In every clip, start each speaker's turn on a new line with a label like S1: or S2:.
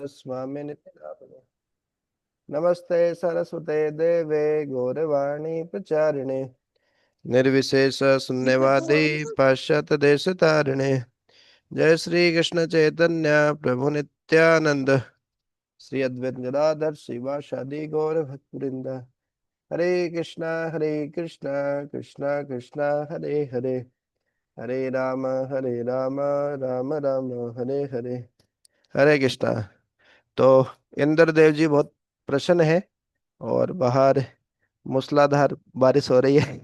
S1: स्वामिनिति नामिने। नमस्ते सरस्वते देवे गौरवाणी प्रचारिणे निर्विशेष शून्यवादी पाश्चात्य देश तारिणे। जय श्री कृष्ण चैतन्य प्रभु नित्यानंद श्री अद्वैत गदाधर शिवासादि गौर भक्तवृंद। हरे कृष्णा कृष्णा कृष्णा हरे हरे हरे राम राम राम हरे हरे। हरे कृष्णा। तो इंद्रदेव जी बहुत प्रसन्न है और बाहर मूसलाधार बारिश हो रही है।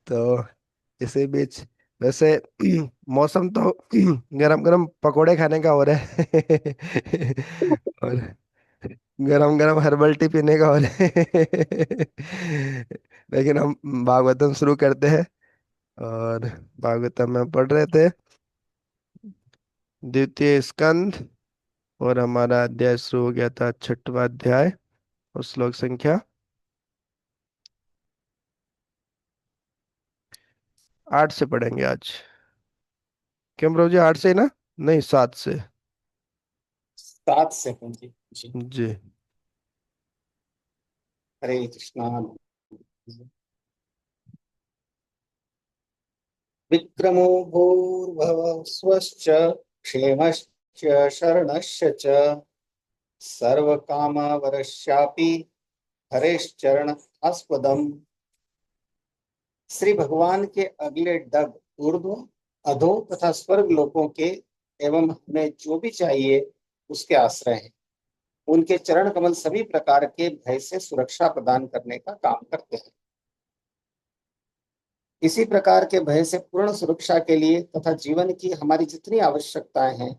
S1: तो इसी बीच वैसे मौसम तो गरम गरम पकोड़े खाने का हो रहा है। और गरम गरम हर्बल टी पीने का हो रहा है। लेकिन हम भागवतम शुरू करते हैं। और भागवतम में पढ़ रहे थे द्वितीय स्कंद। और हमारा अध्याय शुरू हो गया था छठवां अध्याय और श्लोक संख्या 8 से पढ़ेंगे आज। क्यों प्रभु जी 8 से ही ना? नहीं 7 से।
S2: 7 सेकंड जी।
S1: जी।
S2: हरे कृष्णा। विक्रमो भूर्भुवः स्वश्च क्षेमश्च शरणश्च च सर्वकामवरश्चापि हरेश्चरण आस्पदम। श्री भगवान के अगले डग ऊर्ध्व अधो तथा स्वर्ग लोकों के एवं हमें जो भी चाहिए उसके आश्रय हैं। उनके चरण कमल सभी प्रकार के भय से सुरक्षा प्रदान करने का काम करते हैं। इसी प्रकार के भय से पूर्ण सुरक्षा के लिए तथा जीवन की हमारी जितनी आवश्यकताएं हैं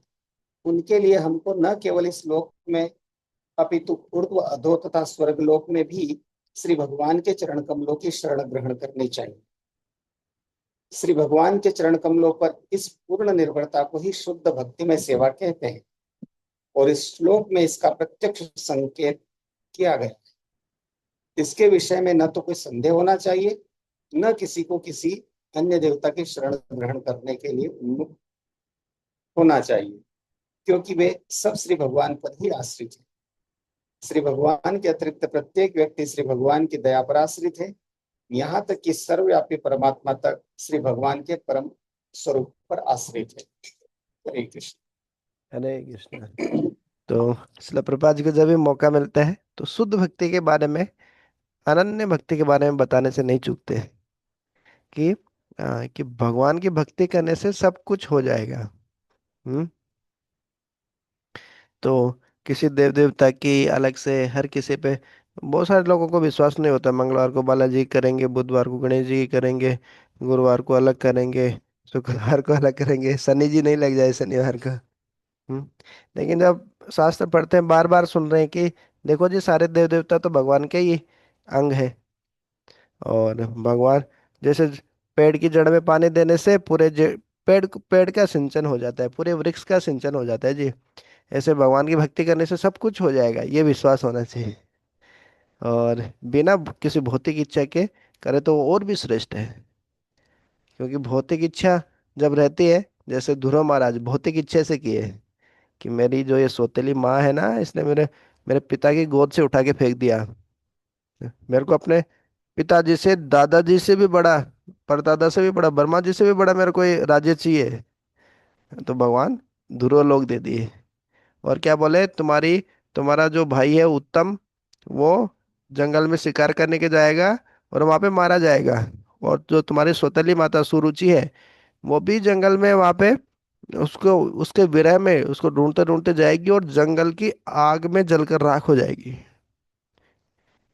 S2: उनके लिए हमको न केवल इस लोक में अपितु ऊर्ध्व अधो तथा स्वर्ग लोक में भी श्री भगवान के चरण कमलों की शरण ग्रहण करनी चाहिए। श्री भगवान के चरण कमलों पर इस पूर्ण निर्भरता को ही शुद्ध भक्ति में सेवा कहते हैं और इस श्लोक में इसका प्रत्यक्ष संकेत किया गया। इसके विषय में न तो कोई संदेह होना चाहिए न किसी को किसी अन्य देवता की शरण ग्रहण करने के लिए उन्मुख होना चाहिए, क्योंकि वे सब श्री भगवान पर ही आश्रित है। श्री भगवान के अतिरिक्त प्रत्येक व्यक्ति श्री भगवान की दया पर आश्रित है, यहाँ तक कि सर्वव्यापी परमात्मा तक श्री भगवान के परम स्वरूप पर आश्रित है। हरे कृष्ण।
S1: हरे कृष्ण। तो शिला प्रभुपाद जी को जब भी मौका मिलता है तो शुद्ध भक्ति के बारे में, अनन्य भक्ति के बारे में बताने से नहीं चूकते हैं कि कि भगवान की भक्ति करने से सब कुछ हो जाएगा। हम्म। तो किसी देव देवता की अलग से हर किसी पे बहुत सारे लोगों को विश्वास नहीं होता। मंगलवार को बालाजी करेंगे, बुधवार को गणेश जी की करेंगे, गुरुवार को अलग करेंगे, शुक्रवार को अलग करेंगे, शनि जी नहीं लग जाए शनिवार का। हम्म। लेकिन जब शास्त्र पढ़ते हैं बार बार सुन रहे हैं कि देखो जी सारे देव देवता तो भगवान के ही अंग है। और भगवान जैसे पेड़ की जड़ में पानी देने से पेड़ का सिंचन हो जाता है, पूरे वृक्ष का सिंचन हो जाता है जी। ऐसे भगवान की भक्ति करने से सब कुछ हो जाएगा, ये विश्वास होना चाहिए। और बिना किसी भौतिक इच्छा के करे तो वो और भी श्रेष्ठ है। क्योंकि भौतिक इच्छा जब रहती है, जैसे ध्रुव महाराज भौतिक इच्छा से किए कि मेरी जो ये सौतेली माँ है ना, इसने मेरे मेरे पिता की गोद से उठा के फेंक दिया। मेरे को अपने पिताजी से, दादाजी से भी बड़ा, परदादा से भी बड़ा, ब्रह्मा जी से भी बड़ा मेरे को ये राज्य चाहिए। तो भगवान ध्रुव लोक दे दिए। और क्या बोले, तुम्हारा जो भाई है उत्तम, वो जंगल में शिकार करने के जाएगा और वहां पे मारा जाएगा। और जो तुम्हारी सौतेली माता सुरुचि है, वो भी जंगल में वहां पे उसको उसके विरह में उसको ढूंढते ढूंढते जाएगी और जंगल की आग में जलकर राख हो जाएगी।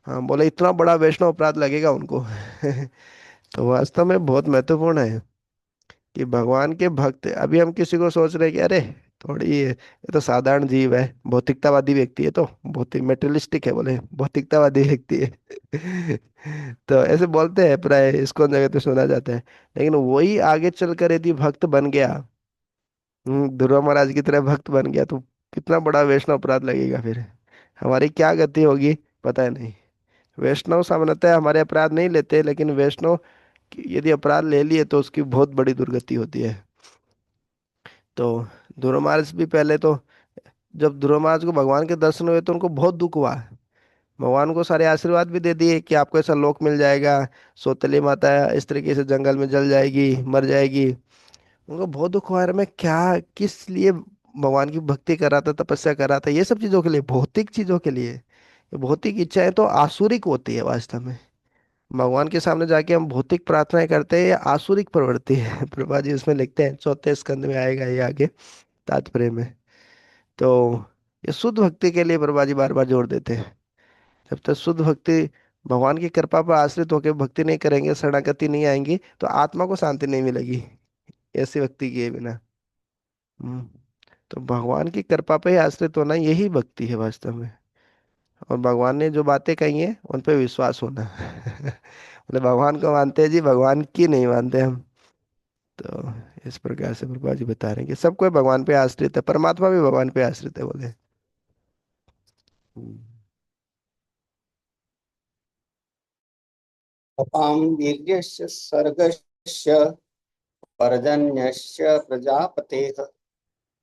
S1: हाँ बोले इतना बड़ा वैष्णव अपराध लगेगा उनको। तो वास्तव में बहुत महत्वपूर्ण है कि भगवान के भक्त, अभी हम किसी को सोच रहे हैं कि अरे थोड़ी ये तो साधारण जीव है, भौतिकतावादी व्यक्ति है, तो भौतिक मेटेरियलिस्टिक है, बोले भौतिकतावादी व्यक्ति है। तो ऐसे बोलते हैं, प्राय इसको जगह तो सुना जाता है। लेकिन वही आगे चलकर यदि भक्त बन गया, ध्रुव महाराज की तरह भक्त बन गया, तो कितना बड़ा वैष्णव अपराध लगेगा फिर। हमारी क्या गति होगी पता है नहीं। वैष्णव सामान्यतः हमारे अपराध नहीं लेते, लेकिन वैष्णव यदि अपराध ले लिए तो उसकी बहुत बड़ी दुर्गति होती है। तो ध्रुव महाराज भी पहले तो, जब ध्रुव महाराज को भगवान के दर्शन हुए तो उनको बहुत दुख हुआ। भगवान को सारे आशीर्वाद भी दे दिए कि आपको ऐसा लोक मिल जाएगा, सौतेली माता इस तरीके से जंगल में जल जाएगी, मर जाएगी। उनको बहुत दुख हुआ, अरे मैं क्या, किस लिए भगवान की भक्ति कर रहा था, तपस्या कर रहा था, ये सब चीजों के लिए, भौतिक चीजों के लिए। ये भौतिक इच्छाएं तो आसुरिक होती है वास्तव में। भगवान के सामने जाके हम भौतिक प्रार्थनाएं करते हैं, ये आसुरिक प्रवृत्ति है। प्रभा जी उसमें लिखते हैं, चौथे स्कंद में आएगा ये आगे तात्पर्य में। तो ये शुद्ध भक्ति के लिए प्रभा जी बार बार जोर देते हैं। जब तक शुद्ध भक्ति, भगवान की कृपा पर आश्रित होकर भक्ति नहीं करेंगे, शरणागति नहीं आएंगी, तो आत्मा को शांति नहीं मिलेगी ऐसी भक्ति किए बिना। हम्म। तो भगवान की कृपा पे ही आश्रित होना, यही भक्ति है वास्तव में। और भगवान ने जो बातें कही हैं उन पे विश्वास होना। मतलब भगवान को मानते हैं जी, भगवान की नहीं मानते हम। तो इस प्रकार से प्रभा जी बता रहे हैं कि सब कोई भगवान पे आश्रित है, परमात्मा भी भगवान पे आश्रित है बोले। हम्म।
S2: अपां वीर्यस्य सर्गस्य पर्जन्यस्य प्रजापतेः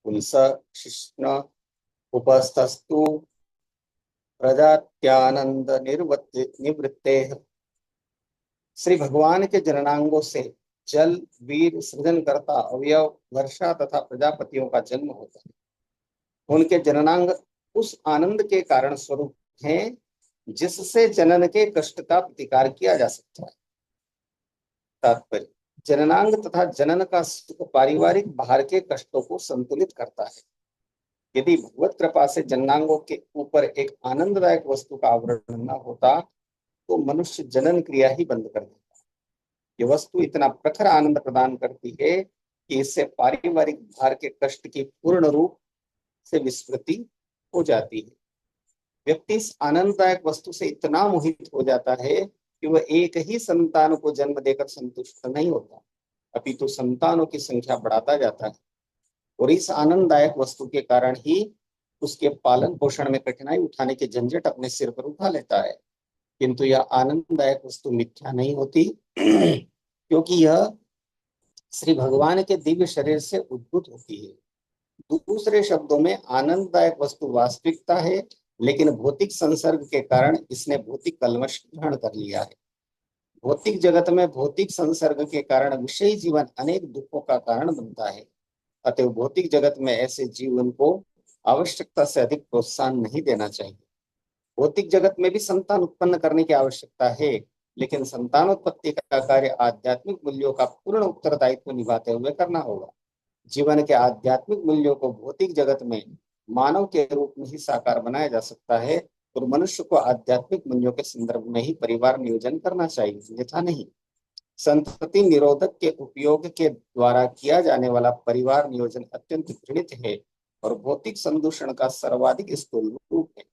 S2: पुंस शिश्न उपस्तस्तु प्रजात्यानंद निवृत्तेः। श्री भगवान के जननांगों से जल, वीर, सृजन करता अवयव, वर्षा तथा प्रजापतियों का जन्म होता है। उनके जननांग उस आनंद के कारण स्वरूप हैं जिससे जनन के कष्ट का प्रतिकार किया जा सकता है। तात्पर्य, जननांग तथा जनन का सुख पारिवारिक बाहर के कष्टों को संतुलित करता है। यदि भगवत कृपा से जननांगों के ऊपर एक आनंददायक वस्तु का आवरण न होता तो मनुष्य जनन क्रिया ही बंद कर देता। ये वस्तु इतना प्रखर आनंद प्रदान करती है कि इससे पारिवारिक भार के कष्ट की पूर्ण रूप से विस्मृति हो जाती है। व्यक्ति इस आनंददायक वस्तु से इतना मोहित हो जाता है कि वह एक ही संतान को जन्म देकर संतुष्ट नहीं होता, अपितु संतानों की संख्या बढ़ाता जाता है। और इस आनंददायक वस्तु के कारण ही उसके पालन पोषण में कठिनाई उठाने के झंझट अपने सिर पर उठा लेता है। किंतु यह आनंददायक वस्तु मिथ्या नहीं होती, क्योंकि यह श्री भगवान के दिव्य शरीर से उद्भूत होती है। दूसरे शब्दों में आनंददायक वस्तु वास्तविकता है, लेकिन भौतिक संसर्ग के कारण इसने भौतिक कल्मश ग्रहण कर लिया है। भौतिक जगत में भौतिक संसर्ग के कारण विषयी जीवन अनेक दुखों का कारण बनता है। अतः भौतिक जगत में ऐसे जीवन को आवश्यकता से अधिक प्रोत्साहन नहीं देना चाहिए। भौतिक जगत में भी संतान उत्पन्न करने की आवश्यकता है, लेकिन संतानोत्पत्ति का कार्य आध्यात्मिक मूल्यों का पूर्ण उत्तरदायित्व निभाते हुए करना होगा। जीवन के आध्यात्मिक मूल्यों को भौतिक जगत में मानव के रूप में ही साकार बनाया जा सकता है, और मनुष्य को आध्यात्मिक मूल्यों के संदर्भ में ही परिवार नियोजन करना चाहिए, अन्यथा नहीं। संतति निरोधक के उपयोग के द्वारा किया जाने वाला परिवार नियोजन अत्यंत घृणित है और भौतिक संदूषण का सर्वाधिक स्थूल रूप है।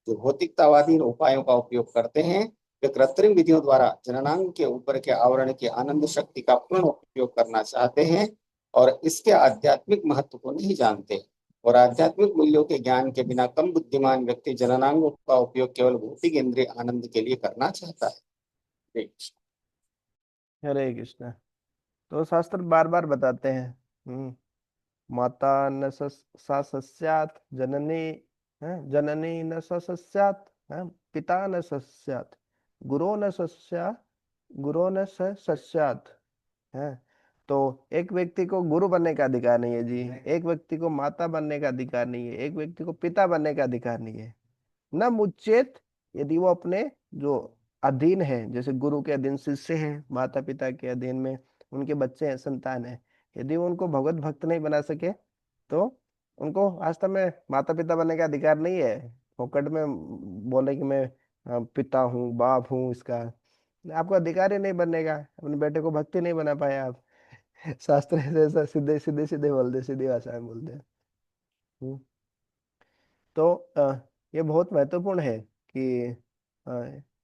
S2: जो भौतिकतावादी उपायों का उपयोग करते हैं वे कृत्रिम विधियों द्वारा जननांग के ऊपर के आवरण की आनंद शक्ति का पूर्ण उपयोग करना चाहते हैं और इसके आध्यात्मिक महत्व को नहीं जानते। और आध्यात्मिक मूल्यों के ज्ञान के बिना कम बुद्धिमान व्यक्ति जननांगों का उपयोग केवल भौतिक इंद्रिय आनंद के लिए करना चाहता है।
S1: हरे कृष्ण। तो शास्त्र बार बार बताते हैं। माता न सा सस्यात जननी, है जननी न सा सस्यात, है पिता न सस्यात, गुरो न सस्या, गुरो न सस्यात, है। तो एक व्यक्ति को गुरु बनने का अधिकार नहीं है जी, एक व्यक्ति को माता बनने का अधिकार नहीं है, एक व्यक्ति को पिता बनने का अधिकार नहीं है। न मुच्चेत, यदि वो अपने जो अधीन है, जैसे गुरु के अधीन शिष्य हैं, माता पिता के अधीन में उनके बच्चे हैं, संतान है, यदि वो उनको भगवत भक्त नहीं बना सके तो उनको वास्तव में माता पिता बनने का अधिकार नहीं है। फोकट में बोले कि मैं पिता हूँ, बाप हूँ इसका, आपको अधिकार ही नहीं बनने का, अपने बेटे को भक्ति नहीं बना पाए आप। शास्त्र ऐसे ऐसा सीधे सीधे सीधे बोलते, सीधी भाषा में बोलते हैं। तो ये बहुत महत्वपूर्ण है कि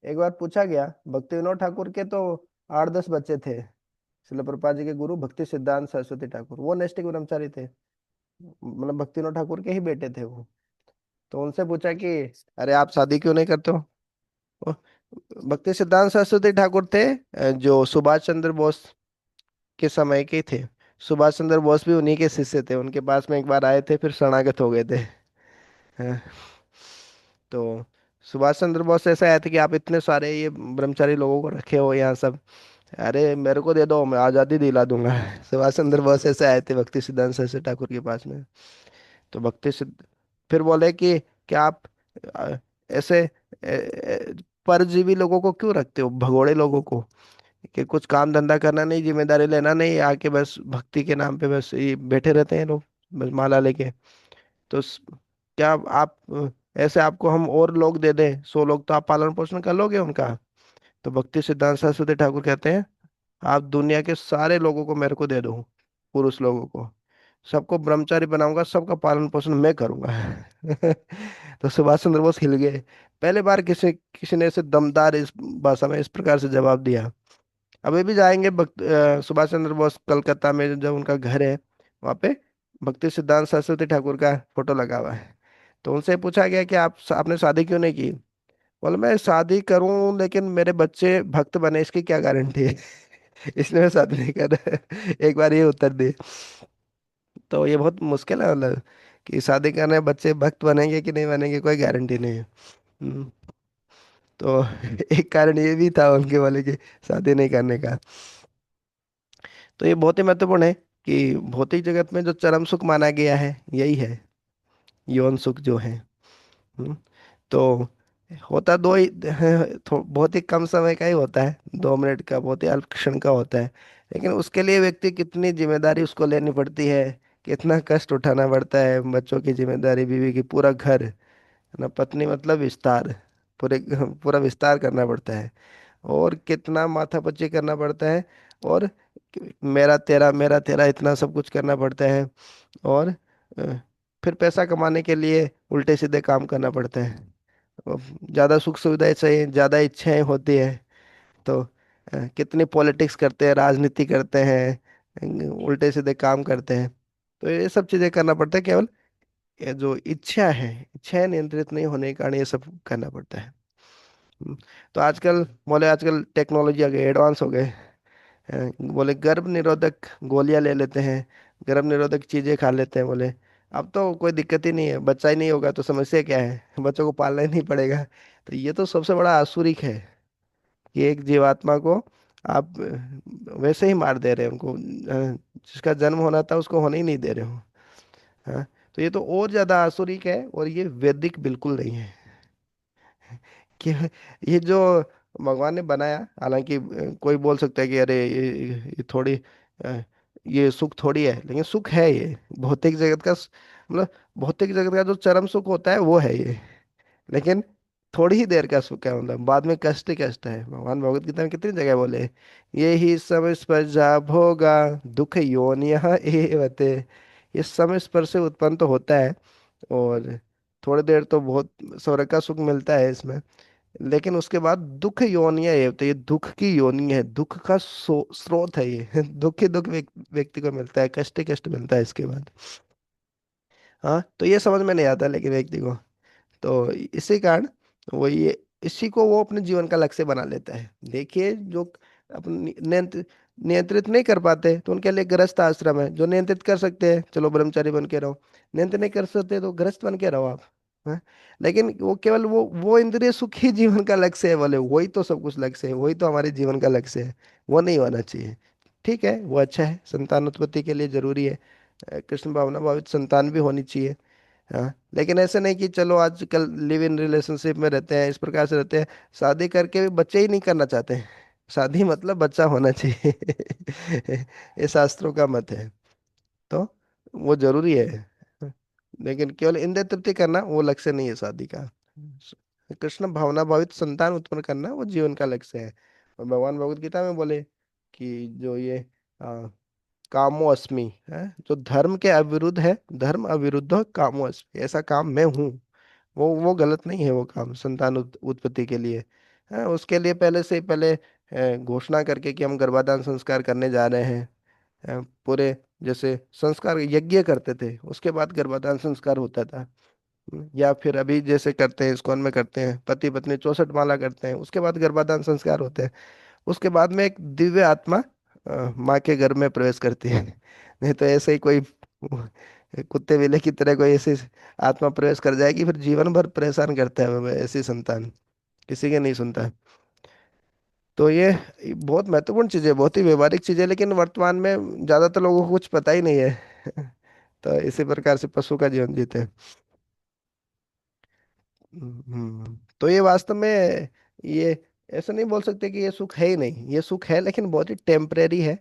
S1: एक बार पूछा गया, भक्ति विनोद ठाकुर के तो 8-10 बच्चे थे। श्रील प्रभुपाद जी के गुरु भक्ति सिद्धांत सरस्वती ठाकुर, वो नैष्ठिक ब्रह्मचारी थे, मतलब भक्ति विनोद ठाकुर के ही बेटे थे वो। तो उनसे पूछा कि अरे आप शादी क्यों नहीं करते हो? वो भक्ति सिद्धांत सरस्वती ठाकुर थे जो सुभाष चंद्र बोस के समय के थे। सुभाष चंद्र बोस भी उन्हीं के शिष्य थे, उनके पास में एक बार आए थे, फिर शरणागत हो गए थे। हाँ, तो सुभाष चंद्र बोस ऐसा आया था कि आप इतने सारे ये ब्रह्मचारी लोगों को रखे हो यहाँ सब, अरे मेरे को दे दो, मैं आज़ादी दिला दूंगा। सुभाष चंद्र बोस ऐसे आए थे भक्ति सिद्धांत सरस्वती ठाकुर के पास में। तो भक्ति सिद्ध फिर बोले कि क्या आप अ, ऐसे परजीवी लोगों को क्यों रखते हो, भगोड़े लोगों को, कि कुछ काम धंधा करना नहीं, जिम्मेदारी लेना नहीं, आके बस भक्ति के नाम पे बस ये बैठे रहते हैं लोग, बस माला लेके। तो क्या आप ऐसे आपको हम और लोग दे दें 100 लोग, तो आप पालन पोषण कर लोगे उनका? तो भक्ति सिद्धांत सरस्वती ठाकुर कहते हैं, आप दुनिया के सारे लोगों को मेरे को दे दो, पुरुष लोगों को, सबको ब्रह्मचारी बनाऊंगा, सबका पालन पोषण मैं करूंगा। तो सुभाष चंद्र बोस हिल गए। पहले बार किसी किसी ने ऐसे दमदार इस भाषा में इस प्रकार से जवाब दिया। अभी भी जाएंगे सुभाष चंद्र बोस कलकत्ता में जब उनका घर है, वहाँ पे भक्ति सिद्धांत सरस्वती ठाकुर का फोटो लगा हुआ है। तो उनसे पूछा गया कि आपने शादी क्यों नहीं की? बोले मैं शादी करूं लेकिन मेरे बच्चे भक्त बने, इसकी क्या गारंटी है? इसलिए मैं शादी नहीं कर रहा। एक बार ये उत्तर दे। तो ये बहुत मुश्किल है, मतलब कि शादी करने बच्चे भक्त बनेंगे कि नहीं बनेंगे, कोई गारंटी नहीं है। हम्म, तो एक कारण ये भी था उनके वाले की शादी नहीं करने का। तो ये बहुत ही महत्वपूर्ण है कि भौतिक जगत में जो चरम सुख माना गया है यही है, यौन सुख जो है। हम्म, तो होता दो ही बहुत ही कम समय का ही होता है, 2 मिनट का, बहुत ही अल्प क्षण का होता है। लेकिन उसके लिए व्यक्ति कितनी जिम्मेदारी उसको लेनी पड़ती है, कितना कष्ट उठाना पड़ता है, बच्चों की जिम्मेदारी, बीवी की, पूरा घर, है ना, पत्नी मतलब विस्तार, पूरे पूरा विस्तार करना पड़ता है, और कितना माथापच्ची करना पड़ता है, और मेरा तेरा इतना सब कुछ करना पड़ता है। और अ, फिर पैसा कमाने के लिए उल्टे सीधे काम करना पड़ता है, ज्यादा सुख सुविधाएं चाहिए, ज्यादा इच्छाएं होती है, तो कितनी पॉलिटिक्स करते हैं, राजनीति करते हैं, उल्टे सीधे काम करते हैं। तो ये सब चीजें करना पड़ता है, केवल ये जो इच्छाएं नियंत्रित नहीं होने के कारण ये सब करना पड़ता है। हम्म, तो आजकल बोले, आजकल टेक्नोलॉजी आ गई, एडवांस हो गए, बोले गर्भ निरोधक गोलियां ले लेते हैं, गर्भ निरोधक चीजें खा लेते हैं, बोले अब तो कोई दिक्कत ही नहीं है, बच्चा ही नहीं होगा तो समस्या क्या है, बच्चों को पालना ही नहीं पड़ेगा। तो ये तो सबसे बड़ा आसुरिक है कि एक जीवात्मा को आप वैसे ही मार दे रहे हो उनको, जिसका जन्म होना था उसको होने ही नहीं दे रहे हो। हाँ, तो ये तो और ज्यादा आसुरिक है, और ये वैदिक बिल्कुल नहीं है। कि ये जो भगवान ने बनाया, हालांकि कोई बोल सकता है कि अरे ये थोड़ी अ, ये सुख थोड़ी है, लेकिन सुख है ये, भौतिक जगत का मतलब भौतिक जगत का जो चरम सुख होता है वो है ये। लेकिन थोड़ी ही देर का सुख है, मतलब बाद में कष्ट ही कष्ट है। भगवान भगवत गीता में कितनी जगह बोले, ये ही समय स्पर्शा भोगा दुख योनियः एवते। ये समय स्पर्श से उत्पन्न तो होता है, और थोड़ी देर तो बहुत स्वर्ग का सुख मिलता है इसमें, लेकिन उसके बाद दुख योनियां ये, तो ये दुख की योनि है, दुख का स्रोत है ये। दुख ही दुख व्यक्ति को मिलता है, कष्ट ही कष्ट मिलता है इसके बाद। हाँ, तो ये समझ में नहीं आता लेकिन व्यक्ति को, तो इसी कारण वो ये इसी को वो अपने जीवन का लक्ष्य बना लेता है। देखिए जो अपने नियंत्रित नहीं कर पाते तो उनके लिए गृहस्थ आश्रम है, जो नियंत्रित कर सकते हैं चलो ब्रह्मचारी बन के रहो, नियंत्रित नहीं कर सकते तो गृहस्थ बन के रहो आप। हाँ? लेकिन वो केवल वो इंद्रिय सुख ही जीवन का लक्ष्य है, बोले वही तो सब कुछ लक्ष्य है, वही तो हमारे जीवन का लक्ष्य है, वो नहीं होना चाहिए। ठीक है, वो अच्छा है, संतान उत्पत्ति के लिए जरूरी है, कृष्ण भावना भावित संतान भी होनी चाहिए। हाँ, लेकिन ऐसे नहीं कि चलो आजकल लिव इन रिलेशनशिप में रहते हैं, इस प्रकार से रहते हैं, शादी करके भी बच्चे ही नहीं करना चाहते हैं, शादी मतलब बच्चा होना चाहिए। ये शास्त्रों का मत है। तो वो जरूरी है, लेकिन केवल इंद्रिय तृप्ति करना वो लक्ष्य नहीं है शादी का। कृष्ण भावना भावित संतान उत्पन्न करना वो जीवन का लक्ष्य है। और भगवान भगवत गीता में बोले कि जो ये कामो अस्मि है, जो धर्म के अविरुद्ध है, धर्म अविरुद्ध कामो अस्मि, ऐसा काम मैं हूँ, वो गलत नहीं है, वो काम संतान उत्पत्ति के लिए है, उसके लिए पहले से पहले घोषणा करके कि हम गर्भाधान संस्कार करने जा रहे हैं, पूरे जैसे संस्कार यज्ञ करते थे उसके बाद गर्भाधान संस्कार होता था। या फिर अभी जैसे करते हैं, इस्कॉन में करते हैं, पति पत्नी 64 माला करते हैं, उसके बाद गर्भाधान संस्कार होते हैं। उसके बाद में एक दिव्य आत्मा माँ के घर में प्रवेश करती है। नहीं तो ऐसे ही कोई कुत्ते बिल्ली की तरह कोई ऐसी आत्मा प्रवेश कर जाएगी, फिर जीवन भर परेशान करता है वो ऐसी संतान, किसी के नहीं सुनता है। तो ये बहुत महत्वपूर्ण चीज़ है, बहुत ही व्यवहारिक चीज़ है, लेकिन वर्तमान में ज़्यादातर लोगों को कुछ पता ही नहीं है। तो इसी प्रकार से पशु का जीवन जीते हैं। तो ये वास्तव में, ये ऐसा नहीं बोल सकते कि ये सुख है ही नहीं, ये सुख है लेकिन बहुत ही टेम्परेरी है,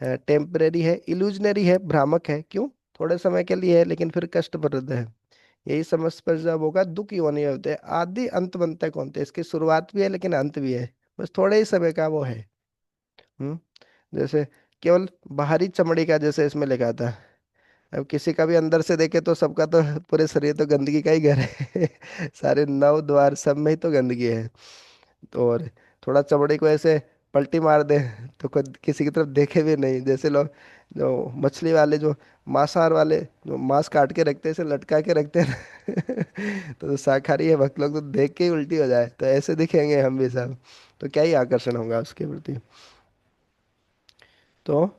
S1: टेम्परेरी है, इल्यूजनरी है, भ्रामक है। क्यों? थोड़े समय के लिए है, लेकिन फिर कष्टप्रद है। यही समझ पर जब होगा, दुख योनि होते हैं, आदि अंत बनता है कौन थे, इसकी शुरुआत भी है लेकिन अंत भी है, बस थोड़े ही समय का वो है। हम्म जैसे केवल बाहरी चमड़ी का, जैसे इसमें लिखा था, अब किसी का भी अंदर से देखे तो सबका तो पूरे शरीर तो गंदगी का ही घर है। सारे नौ द्वार सब में ही तो गंदगी है। तो और थोड़ा चमड़ी को ऐसे पलटी मार दे तो कोई किसी की तरफ देखे भी नहीं। जैसे लोग जो मछली वाले, जो मांसाहार वाले, जो मांस काट के रखते हैं, ऐसे लटका के रखते हैं ना, तो शाकाहारी है भक्त लोग तो देख के ही उल्टी हो जाए, तो ऐसे दिखेंगे हम भी सब, तो क्या ही आकर्षण होगा उसके प्रति। तो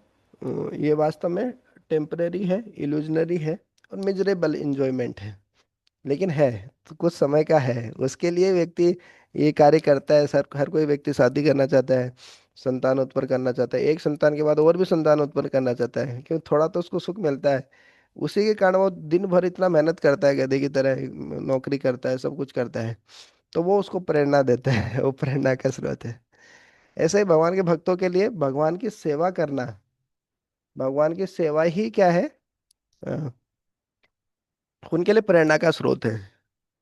S1: ये वास्तव में टेम्परेरी है, इल्यूजनरी है, और मिजरेबल इंजॉयमेंट है, लेकिन है तो कुछ समय का है। उसके लिए व्यक्ति ये कार्य करता है। सर, हर कोई व्यक्ति शादी करना चाहता है, संतान उत्पन्न करना चाहता है, एक संतान के बाद और भी संतान उत्पन्न करना चाहता है, क्योंकि थोड़ा तो उसको सुख मिलता है। उसी के कारण वो दिन भर इतना मेहनत करता है, गधे की तरह नौकरी करता है, सब कुछ करता है। तो वो उसको प्रेरणा देता है, वो प्रेरणा का स्रोत है। ऐसे ही भगवान के भक्तों के लिए भगवान की सेवा करना, भगवान की सेवा ही क्या है, अ, उनके लिए प्रेरणा का स्रोत है।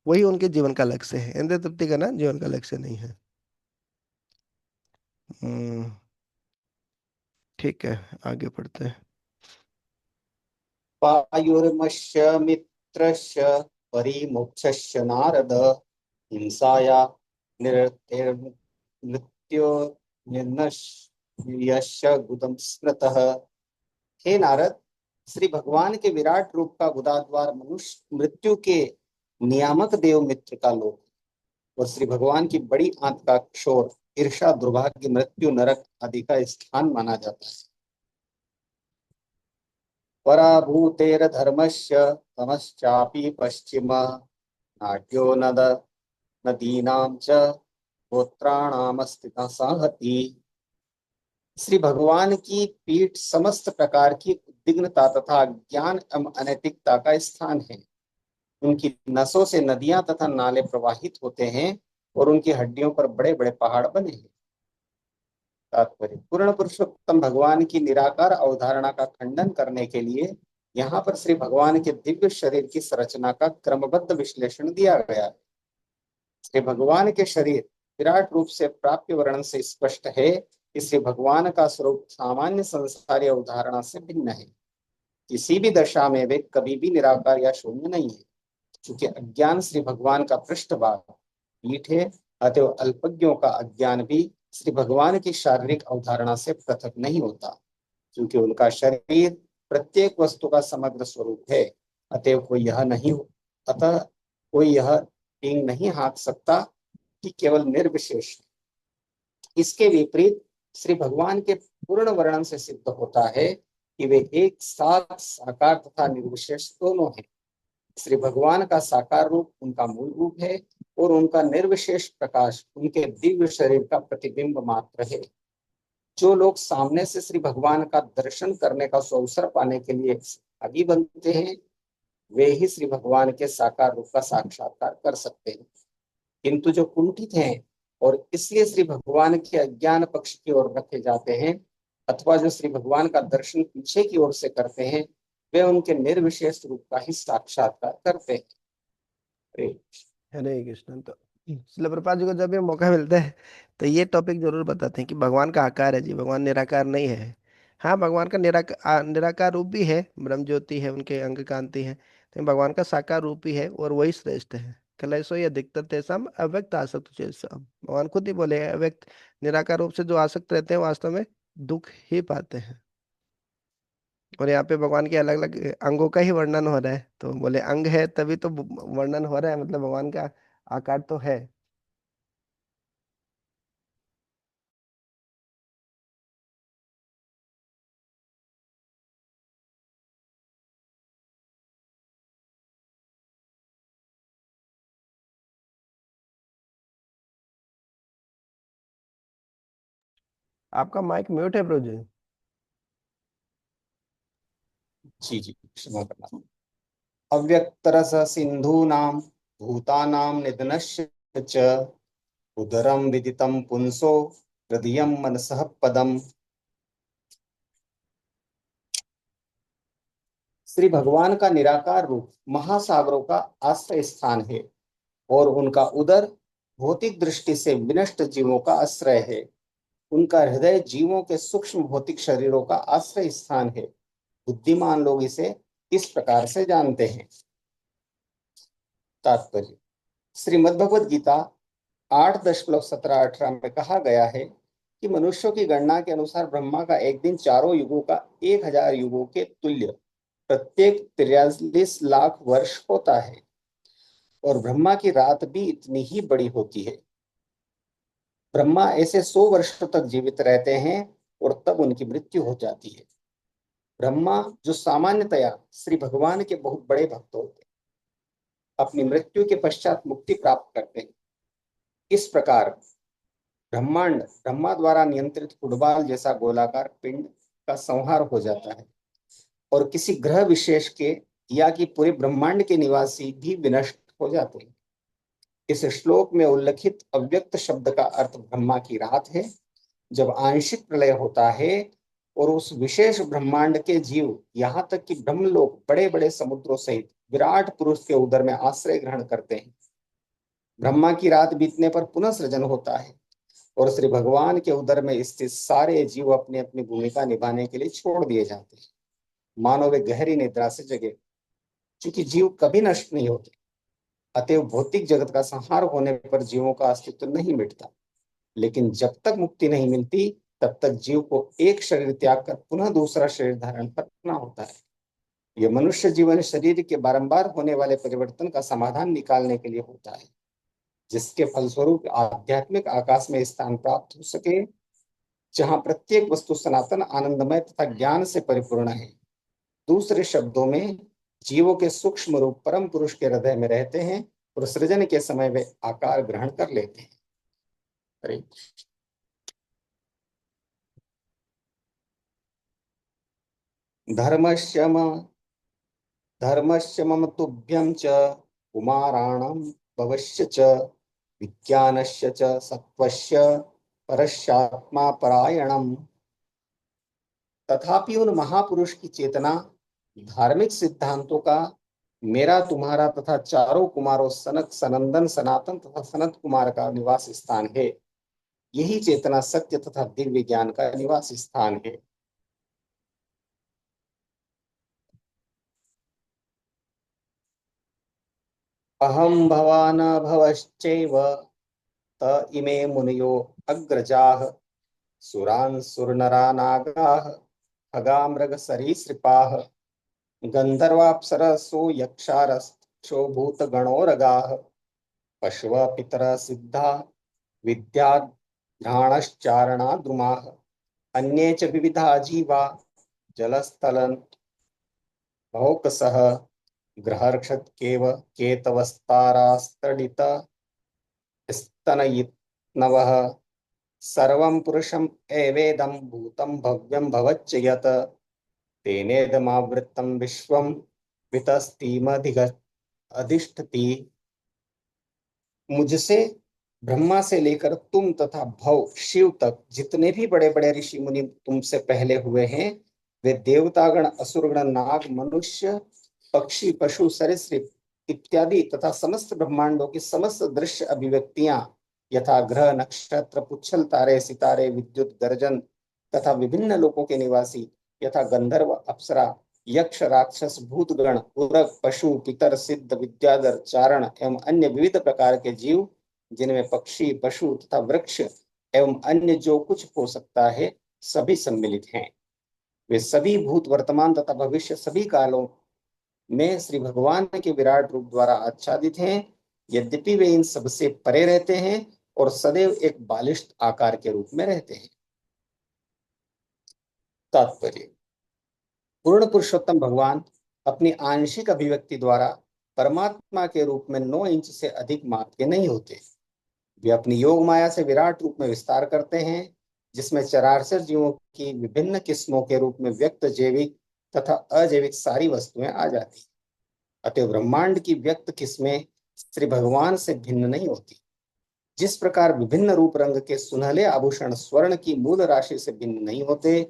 S1: वही उनके जीवन का लक्ष्य है, इंद्रिय तृप्ति करना जीवन का लक्ष्य नहीं है। हम्म, ठीक है, आगे पढ़ते हैं।
S2: वायुर्मस्य मित्रस्य परिमुक्षस्य नारद हिंसाया निरतेर्मृत्यो निर्नश्यस्य गुदम स्मृतः। हे नारद, श्री भगवान के विराट रूप का गुदाद्वार मनुष्य मृत्यु के नियामक देव मित्र का लोक, और श्री भगवान की बड़ी आंत का शोर ईर्षा दुर्भाग्य मृत्यु नरक आदि का स्थान माना जाता है। पराभूतेर्धर्मस्य तमश्चापि पश्चिम नाट्यो नद नदीनां च गोत्राणामस्तिता संहति। श्री भगवान की पीठ समस्त प्रकार की उद्विग्नता तथा ज्ञान एवं अनैतिकता का स्थान है। उनकी नसों से नदियां तथा नाले प्रवाहित होते हैं और उनकी हड्डियों पर बड़े बड़े पहाड़ बने हैं। तात्पर्य: पूर्ण पुरुषोत्तम भगवान की निराकार अवधारणा का खंडन करने के लिए यहाँ पर श्री भगवान के दिव्य शरीर की संरचना का क्रमबद्ध विश्लेषण दिया गया है। श्री भगवान के शरीर विराट रूप से प्राप्य वर्णन से स्पष्ट है कि श्री भगवान का स्वरूप सामान्य संसारी अवधारणा से भिन्न है। किसी भी दशा में वे कभी भी निराकार या शून्य नहीं है। क्योंकि अज्ञान श्री भगवान का पृष्ठभाग पीठ है, अतएव अल्पज्ञों का अज्ञान भी श्री भगवान की शारीरिक अवधारणा से पृथक नहीं होता। क्योंकि उनका शरीर प्रत्येक वस्तु का समग्र स्वरूप है, अतएव कोई यह नहीं अतः कोई यह टींग नहीं हाँक सकता कि केवल निर्विशेष। इसके विपरीत श्री भगवान के पूर्ण वर्णन से सिद्ध होता है कि वे एक साथ साकार तथा निर्विशेष दोनों हैं। श्री भगवान का साकार रूप उनका मूल रूप है और उनका निर्विशेष प्रकाश उनके दिव्य शरीर का प्रतिबिंब मात्र है। जो लोग सामने से श्री भगवान का दर्शन करने का अवसर पाने के लिए आगे बनते हैं, वे ही श्री भगवान के साकार रूप का साक्षात्कार कर सकते हैं। किंतु जो कुंठित हैं और इसलिए श्री भगवान के अज्ञान पक्ष की ओर रखे जाते हैं, अथवा जो श्री भगवान का दर्शन पीछे की ओर से करते हैं, वे उनके निर्विशेष रूप का ही साक्षात्कार करते हैं।
S1: हरे कृष्ण। तो शिल प्रभुपाद जी को जब भी मौका मिलता है तो ये टॉपिक जरूर बताते हैं कि भगवान का आकार है जी, भगवान निराकार नहीं है। हाँ, भगवान का निराकार रूप भी है, ब्रह्म ज्योति है, उनके अंग कांति है, लेकिन भगवान का साकार रूप भी है और वही श्रेष्ठ है। कलेशो या दिक्कत तेषाम अव्यक्त आसक्त चेषाम, भगवान खुद ही बोले हैं, अव्यक्त निराकार रूप से जो आसक्त रहते हैं वास्तव में दुख ही पाते हैं। और यहाँ पे भगवान के अलग अलग अंगों का ही वर्णन हो रहा है, तो बोले अंग है तभी तो वर्णन हो रहा है, मतलब भगवान का आकार तो है। आपका माइक म्यूट है ब्रो जी।
S2: जी जी, क्षमा करना। अव्यक्तरस सिंधूनां भूतानां निधनस्य च उदरम विदितं पुंसो हृदयं मनसः पदम। श्री भगवान का निराकार रूप महासागरों का आश्रय स्थान है और उनका उदर भौतिक दृष्टि से विनष्ट जीवों का आश्रय है। उनका हृदय जीवों के सूक्ष्म भौतिक शरीरों का आश्रय स्थान है। बुद्धिमान लोग इसे इस प्रकार से जानते हैं। तात्पर्य। श्रीमद् भगवद गीता 8.17-18 में कहा गया है कि मनुष्यों की गणना के अनुसार ब्रह्मा का एक दिन चारों युगों का 1000 युगों के तुल्य प्रत्येक 43 लाख वर्ष होता है और ब्रह्मा की रात भी इतनी ही बड़ी होती है। ब्रह्मा ऐसे 100 वर्षों तक जीवित रहते हैं और तब उनकी मृत्यु हो जाती है। ब्रह्मा, जो सामान्यतया श्री भगवान के बहुत बड़े भक्त होते हैं, अपनी मृत्यु के पश्चात मुक्ति प्राप्त करते हैं। इस प्रकार ब्रह्मांड ब्रह्मा द्वारा नियंत्रित फुटबॉल जैसा गोलाकार पिंड का संहार हो जाता है और किसी ग्रह विशेष के या कि पूरे ब्रह्मांड के निवासी भी विनष्ट हो जाते हैं। इस श्लोक में उल्लिखित अव्यक्त शब्द का अर्थ ब्रह्मा की रात है, जब आंशिक प्रलय होता है और उस विशेष ब्रह्मांड के जीव यहाँ तक कि ब्रह्मलोक बड़े बड़े समुद्रों सहित विराट पुरुष के उदर में आश्रय ग्रहण करते हैं। ब्रह्मा की रात बीतने पर पुनः सृजन होता है और श्री भगवान के उदर में स्थित सारे जीव अपनी अपनी भूमिका निभाने के लिए छोड़ दिए जाते हैं, मानो वे गहरी निद्रा से जगे। क्योंकि जीव कभी नष्ट नहीं होते, अतएव भौतिक जगत का संहार होने पर जीवों का अस्तित्व नहीं मिटता। लेकिन जब तक मुक्ति नहीं मिलती तब तक जीव को एक शरीर त्याग कर पुनः दूसरा शरीर धारण करना होता है। यह मनुष्य जीवन शरीर के बारंबार होने वाले परिवर्तन का समाधान निकालने के लिए होता है, जिसके फलस्वरूप आध्यात्मिक आकाश में स्थान प्राप्त हो सके, जहां प्रत्येक वस्तु सनातन आनंदमय तथा ज्ञान से परिपूर्ण है। दूसरे शब्दों में, जीवों के सूक्ष्म रूप परम पुरुष के हृदय में रहते हैं और सृजन के समय वे आकार ग्रहण कर लेते हैं। हरे धर्मस्य धर्मस्य मम तुभ्यं च कुमाराणां भवस्य च विज्ञानस्य च सत्वस्य परस्यात्मा परायणम। तथापि उन महापुरुष की चेतना धार्मिक सिद्धांतों का मेरा, तुम्हारा तथा चारों कुमारों सनक, सनंदन, सनातन तथा सनत कुमार का निवास स्थान है। यही चेतना सत्य तथा दिव्य ज्ञान का निवास स्थान है। अहम भवान भवश्चैव त इमे मुनयो अग्रजाः सुरान् सुरनरा नागाः खगा मृग सरीसृपाः गंधर्वाप्सरसो यक्षारक्षो भूतगणोरगाः पशव पितर सिद्धा विद्याघ्राणश्चारणा द्रुमाः अन्ये च विविधा जीवा जलस्थलन भौकसः ग्रहर्क्षकेव केतवस्तारास्तडित स्तनयित्नवः सर्वं पुरुषम् एवेदं भूतं भव्यं भवच्च यत् तेनेदमावृत्तं विश्वं वितस्तीमधिग अधिष्ठति। मुझसे, ब्रह्मा से लेकर तुम तथा भव शिव तक जितने भी बड़े बड़े ऋषि मुनि तुमसे पहले हुए हैं, वे देवतागण, असुरगण, नाग, मनुष्य, पक्षी, पशु, सरीसृप इत्यादि तथा समस्त ब्रह्मांडों की समस्त दृश्य अभिव्यक्तियां, यथा ग्रह, नक्षत्र, पुच्छल, तारे, सितारे, विद्युत, गर्जन तथा विभिन्न लोकों के निवासी, यथा गंधर्व, अप्सरा, यक्ष, राक्षस, भूतगण, उरग, पशु, पितर, सिद्ध, विद्याधर, चारण एवं अन्य विविध प्रकार के जीव, जिनमें पक्षी, पशु तथा वृक्ष एवं अन्य जो कुछ हो सकता है, सभी सम्मिलित हैं। वे सभी भूत, वर्तमान तथा भविष्य सभी कालों में श्री भगवान के विराट रूप द्वारा आच्छादित हैं। यद्यपि वे इन सबसे परे रहते हैं और सदैव एक बालिष्ठ आकार के रूप में रहते हैं। तात्पर्य। पूर्ण पुरुषोत्तम भगवान अपनी आंशिक अभिव्यक्ति द्वारा परमात्मा के रूप में 9 इंच से अधिक माप के नहीं होते। वे अपनी योग माया से विराट रूप में विस्तार करते हैं जिसमें चराचर जीवों की विभिन्न किस्मों के रूप में व्यक्त जैविक तथा अजैविक सारी वस्तुएं आ जाती हैं। अतः ब्रह्मांड की व्यक्त किस्में श्री भगवान से भिन्न नहीं होती। जिस प्रकार विभिन्न रूप रंग के सुनहले आभूषण स्वर्ण की मूल राशि से भिन्न नहीं होते,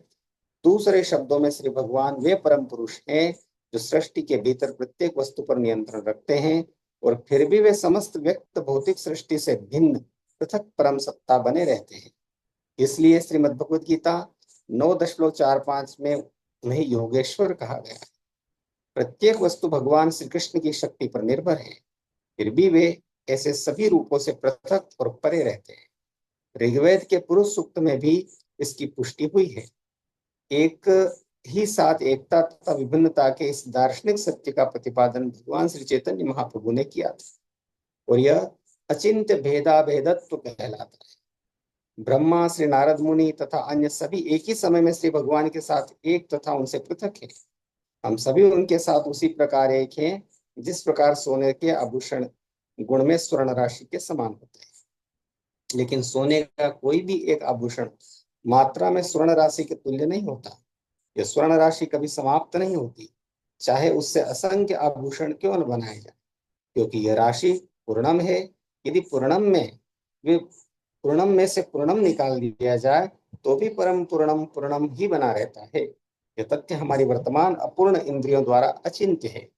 S2: दूसरे शब्दों में श्री भगवान वे परम पुरुष हैं जो सृष्टि के भीतर प्रत्येक वस्तु पर नियंत्रण रखते हैं, और फिर भी वे समस्त व्यक्त भौतिक सृष्टि से भिन्न पृथक परम सत्ता बने रहते हैं। इसलिए श्रीमद् भगवद गीता 9.45 में उन्हें योगेश्वर कहा गया है। प्रत्येक वस्तु भगवान श्री कृष्ण की शक्ति पर निर्भर है, फिर भी वे ऐसे सभी रूपों से पृथक और परे रहते हैं। ऋग्वेद के पुरुष सूक्त में भी इसकी पुष्टि हुई है। एक ही साथ एकता तथा विभिन्नता के इस दार्शनिक सत्य का प्रतिपादन भगवान श्री चैतन्य महाप्रभु ने किया था, और यह अचिंत्य भेदाभेदत्व कहलाता है। ब्रह्मा, श्री नारद मुनि तथा अन्य सभी एक ही समय में श्री भगवान के साथ एक तथा उनसे पृथक है। हम सभी उनके साथ उसी प्रकार एक हैं, जिस प्रकार सोने के आभूषण गुण में स्वर्ण राशि के समान होते हैं। लेकिन सोने का कोई भी एक आभूषण मात्रा में स्वर्ण राशि के तुल्य नहीं होता। यह स्वर्ण राशि कभी समाप्त नहीं होती, चाहे उससे असंख्य आभूषण क्यों न बनाए जाए, क्योंकि यह राशि पूर्णम है। यदि पूर्णम में से पूर्णम निकाल दिया जाए तो भी परम पूर्णम पूर्णम ही बना रहता है। यह तथ्य हमारी वर्तमान अपूर्ण इंद्रियों द्वारा अचिंत्य है।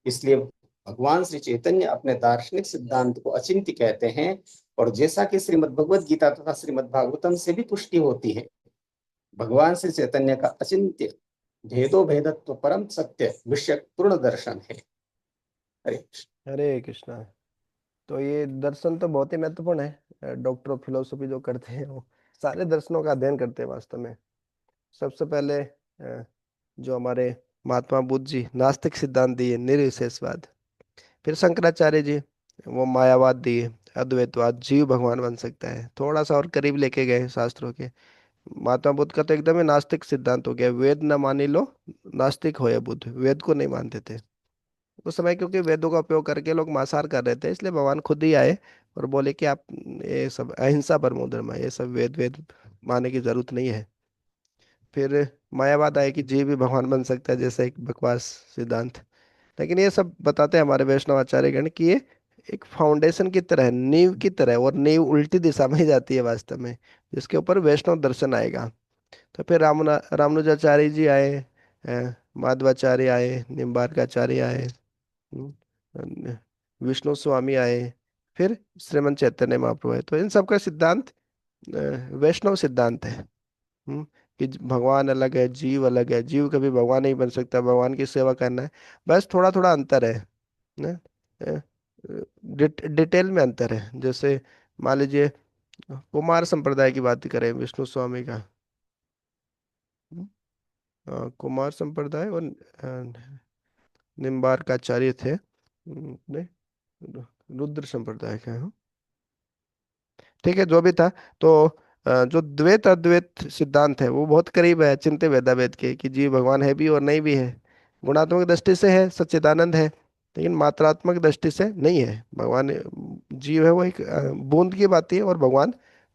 S2: इसलिए भगवान श्री चैतन्य अपने दार्शनिक सिद्धांत को अचिंत्य कहते हैं। और जैसा कि श्रीमद् भगवद गीता तथा श्रीमद् भागवतम से भी पुष्टि होती है, भगवान श्री चैतन्य का अचिंत्य भेदो भेदत्व परम सत्य विषय पूर्ण दर्शन है। हरे कृष्ण।
S1: हरे कृष्णा। तो ये दर्शन तो बहुत ही महत्वपूर्ण है। डॉक्टर ऑफ फिलोसफी जो करते हैं वो सारे दर्शनों का अध्ययन करते हैं वास्तव में। सबसे पहले जो हमारे महात्मा बुद्ध जी नास्तिक सिद्धांत दिए, निर्विशेषवाद। फिर शंकराचार्य जी वो मायावाद दिए, अद्वैतवाद, जीव भगवान बन सकता है, थोड़ा सा और करीब लेके गए शास्त्रों के। महात्मा बुद्ध का तो एकदम ही नास्तिक सिद्धांत हो गया, वेद न मानी लो नास्तिक हो या बुद्ध, वेद को नहीं मानते थे उस समय, क्योंकि वेदों का उपयोग करके लोग मांसाहार कर रहे थे। इसलिए भगवान खुद ही आए और बोले कि आप ये सब अहिंसा परमो धर्म है, ये सब वेद वेद मानने की जरूरत नहीं है। फिर मायावाद आए कि जीव भी भगवान बन सकता है, जैसे एक बकवास सिद्धांत। लेकिन ये सब बताते हैं हमारे वैष्णव आचार्यगण कि ये एक फाउंडेशन की तरह है, नींव की तरह है, और नींव उल्टी दिशा में ही जाती है वास्तव में, जिसके ऊपर वैष्णव दर्शन आएगा। तो फिर रामानुजाचार्य जी आए, माधवाचार्य आए, निम्बार्काचार्य आए, हम्म, विष्णु स्वामी आए, फिर श्रीमंत चैतन्य महाप्रभु आए। तो इन सब का सिद्धांत वैष्णव सिद्धांत है। हम्म, कि भगवान अलग है, जीव अलग है, जीव कभी भगवान नहीं बन सकता, भगवान की सेवा करना है। बस थोड़ा थोड़ा अंतर है ना। डिटेल में अंतर है। जैसे मान लीजिए कुमार संप्रदाय की बात करें, विष्णु स्वामी का, हम्म, कुमार संप्रदाय और निम्बार्काचार्य थे, नहीं, रुद्र संप्रदाय का है। ठीक है, जो भी था। तो जो द्वैत अद्वैत सिद्धांत है वो बहुत करीब है चिंत्य वेदावेद के, कि जीव भगवान है भी और नहीं भी है। गुणात्मक दृष्टि से है, सच्चिदानंद है, लेकिन मात्रात्मक दृष्टि से नहीं है। भगवान जीव है वो एक बूंद की बात है, और भगवान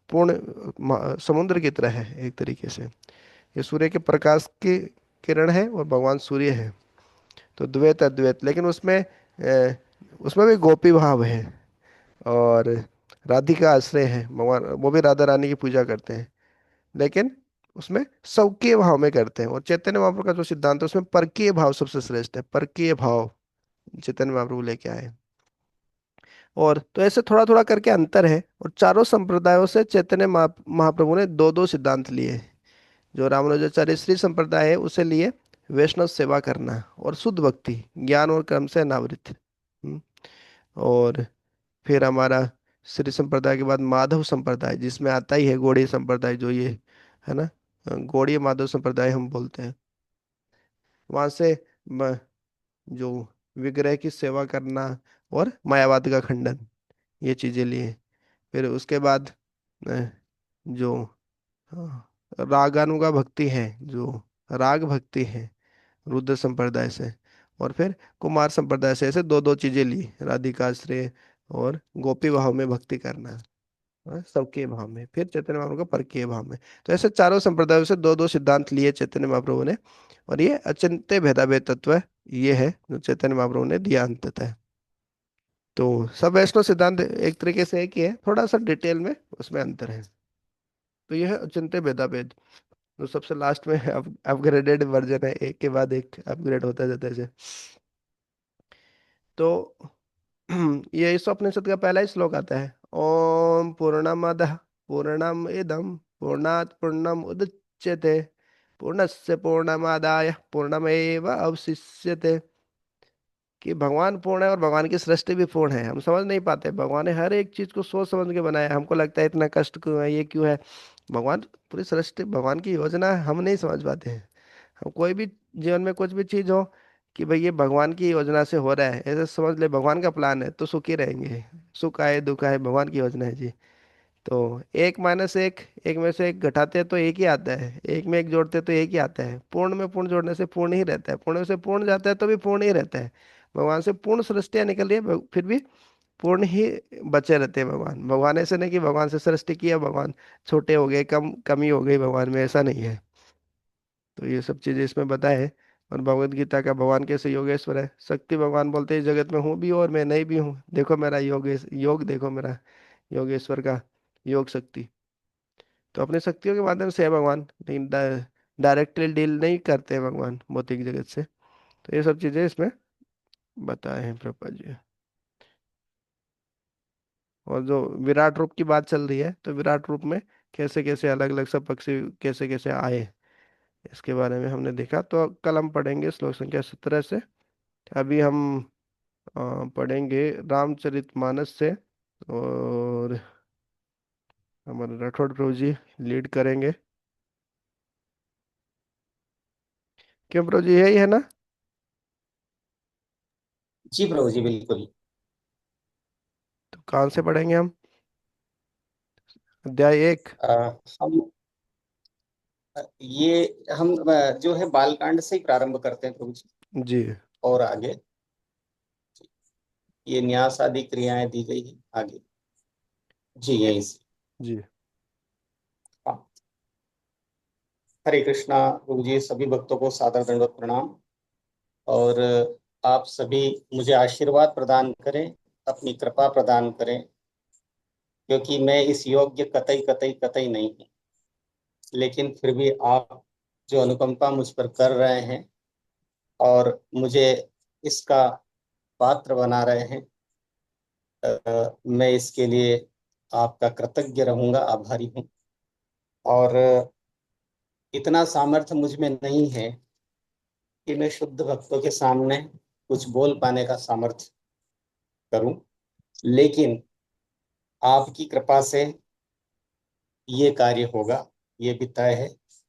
S1: पूर्ण समुद्र की तरह है एक तरीके से। ये सूर्य के प्रकाश की किरण है और भगवान सूर्य है। तो द्वैत अद्वैत, लेकिन उसमें भी गोपी भाव है, और राधिका आश्रय है भगवान, वो भी राधा रानी की पूजा करते हैं, लेकिन उसमें सौकीय भाव में करते हैं। और चैतन्य महाप्रभु का जो सिद्धांत है उसमें परकीय भाव सबसे श्रेष्ठ है, परकीय भाव चैतन्य महाप्रभु लेके आए। और तो ऐसे थोड़ा थोड़ा करके अंतर है, और चारों संप्रदायों से चैतन्य महाप्रभु ने दो दो सिद्धांत लिए। जो रामानुजाचार्य श्री संप्रदाय है उसे लिए वैष्णव सेवा करना और शुद्ध भक्ति, ज्ञान और कर्म से अनावृत। और फिर हमारा श्री संप्रदाय के बाद माधव संप्रदाय, जिसमें आता ही है गौड़ीय संप्रदाय, जो ये है ना, गौड़ीय माधव संप्रदाय हम बोलते हैं। वहां से जो विग्रह की सेवा करना और मायावाद का खंडन, ये चीजें लिए। फिर उसके बाद अ, जो रागानुगा भक्ति है, जो राग भक्ति है, रुद्र संप्रदाय से। और फिर कुमार संप्रदाय से, ऐसे दो दो चीजें ली, राधिकाश्रय और गोपी भाव में भक्ति करना। सबके भाव में, फिर चैतन्य महाप्रभु का परकीय भाव में। तो ऐसे चारों संप्रदायों से दो दो सिद्धांत लिए चैतन्य महाप्रभु ने, और ये अचिंत्य भेदाभेद तत्व है, ये है जो चैतन्य महाप्रभु ने दिया अंततः। तो सब वैष्णव सिद्धांत एक तरीके से एक ही है, थोड़ा सा डिटेल में उसमें अंतर है। तो यह है अचिंत्य भेदाभेद। तो सबसे लास्ट में अपग्रेडेड वर्जन है, एक के बाद एक अपग्रेड होता जाता है जैसे। तो ये इस उपनिषद का पहला ही श्लोक आता है, ओम पूर्णमद पूर्णम इदम पूर्णात् पूर्णम उदच्यते पूर्णस्य पूर्णमादाय पूर्णमेव अवशिष्यते। कि भगवान पूर्ण है और भगवान की सृष्टि भी पूर्ण है। हम समझ नहीं पाते, भगवान ने हर एक चीज को सोच समझ के बनाया है। हमको लगता है इतना कष्ट क्यों है, ये क्यों है। भगवान पूरी सृष्टि, भगवान की योजना है, हम नहीं समझ पाते हैं। हम कोई भी जीवन में कुछ भी चीज हो कि भाई ये भगवान की योजना से हो रहा है, ऐसे समझ ले भगवान का प्लान है, तो सुखी रहेंगे। सुख आए दुख आए भगवान की योजना है जी। तो एक माइनस एक, एक में से एक घटाते हैं तो एक ही आता है, एक में एक जोड़ते हैं तो एक ही आता है। पूर्ण में पूर्ण जोड़ने से पूर्ण ही रहता है, पूर्ण में से पूर्ण जाता है तो भी पूर्ण ही रहता है। भगवान से पूर्ण सृष्टियाँ निकल रही है, फिर भी पूर्ण ही बचे रहते हैं भगवान। भगवान ऐसे नहीं कि भगवान से सृष्टि किया भगवान छोटे हो गए, कम कमी हो गई भगवान में, ऐसा नहीं है। तो ये सब चीजें इसमें बताए हैं। और भगवत गीता का भगवान कैसे योगेश्वर है, शक्ति भगवान बोलते हैं, इस जगत में हूँ भी और मैं नहीं भी हूँ, देखो मेरा योग देखो मेरा योगेश्वर का योग शक्ति। तो अपनी शक्तियों के माध्यम से है भगवान, लेकिन डायरेक्टली डील नहीं करते हैं भगवान भौतिक जगत से। तो ये सब चीजें इसमें बताए हैं प्रभुपाद जी। और जो विराट रूप की बात चल रही है, तो विराट रूप में कैसे कैसे अलग अलग सब पक्षी कैसे कैसे आए, इसके बारे में हमने देखा। तो कल हम पढ़ेंगे श्लोक संख्या 17 से। अभी हम पढ़ेंगे रामचरितमानस से। और हमारे राठौड़ प्रभु जी लीड करेंगे। क्यों प्रभु जी, यही है ना?
S2: जी प्रभु जी बिल्कुल।
S1: तो कहाँ से पढ़ेंगे हम? अध्याय 1।
S2: हम ये हम जो है बालकांड से ही प्रारंभ करते हैं प्रभु जी,
S1: जी।
S2: और आगे ये न्यास आदि क्रियाएं दी गई है आगे। जी यहीं से।
S1: जी।
S2: हाँ। हरे कृष्णा प्रभु जी, सभी भक्तों को सादर दंडवत प्रणाम। और आप सभी मुझे आशीर्वाद प्रदान करें, अपनी कृपा प्रदान करें, क्योंकि मैं इस योग्य कतई कतई कतई नहीं हूँ। लेकिन फिर भी आप जो अनुकंपा मुझ पर कर रहे हैं और मुझे इसका पात्र बना रहे हैं, मैं इसके लिए आपका कृतज्ञ रहूंगा, आभारी हूँ। और इतना सामर्थ्य मुझ में नहीं है कि मैं शुद्ध भक्तों के सामने कुछ बोल पाने का सामर्थ्य करूं, लेकिन आपकी कृपा से ये कार्य होगा, ये भी तय है।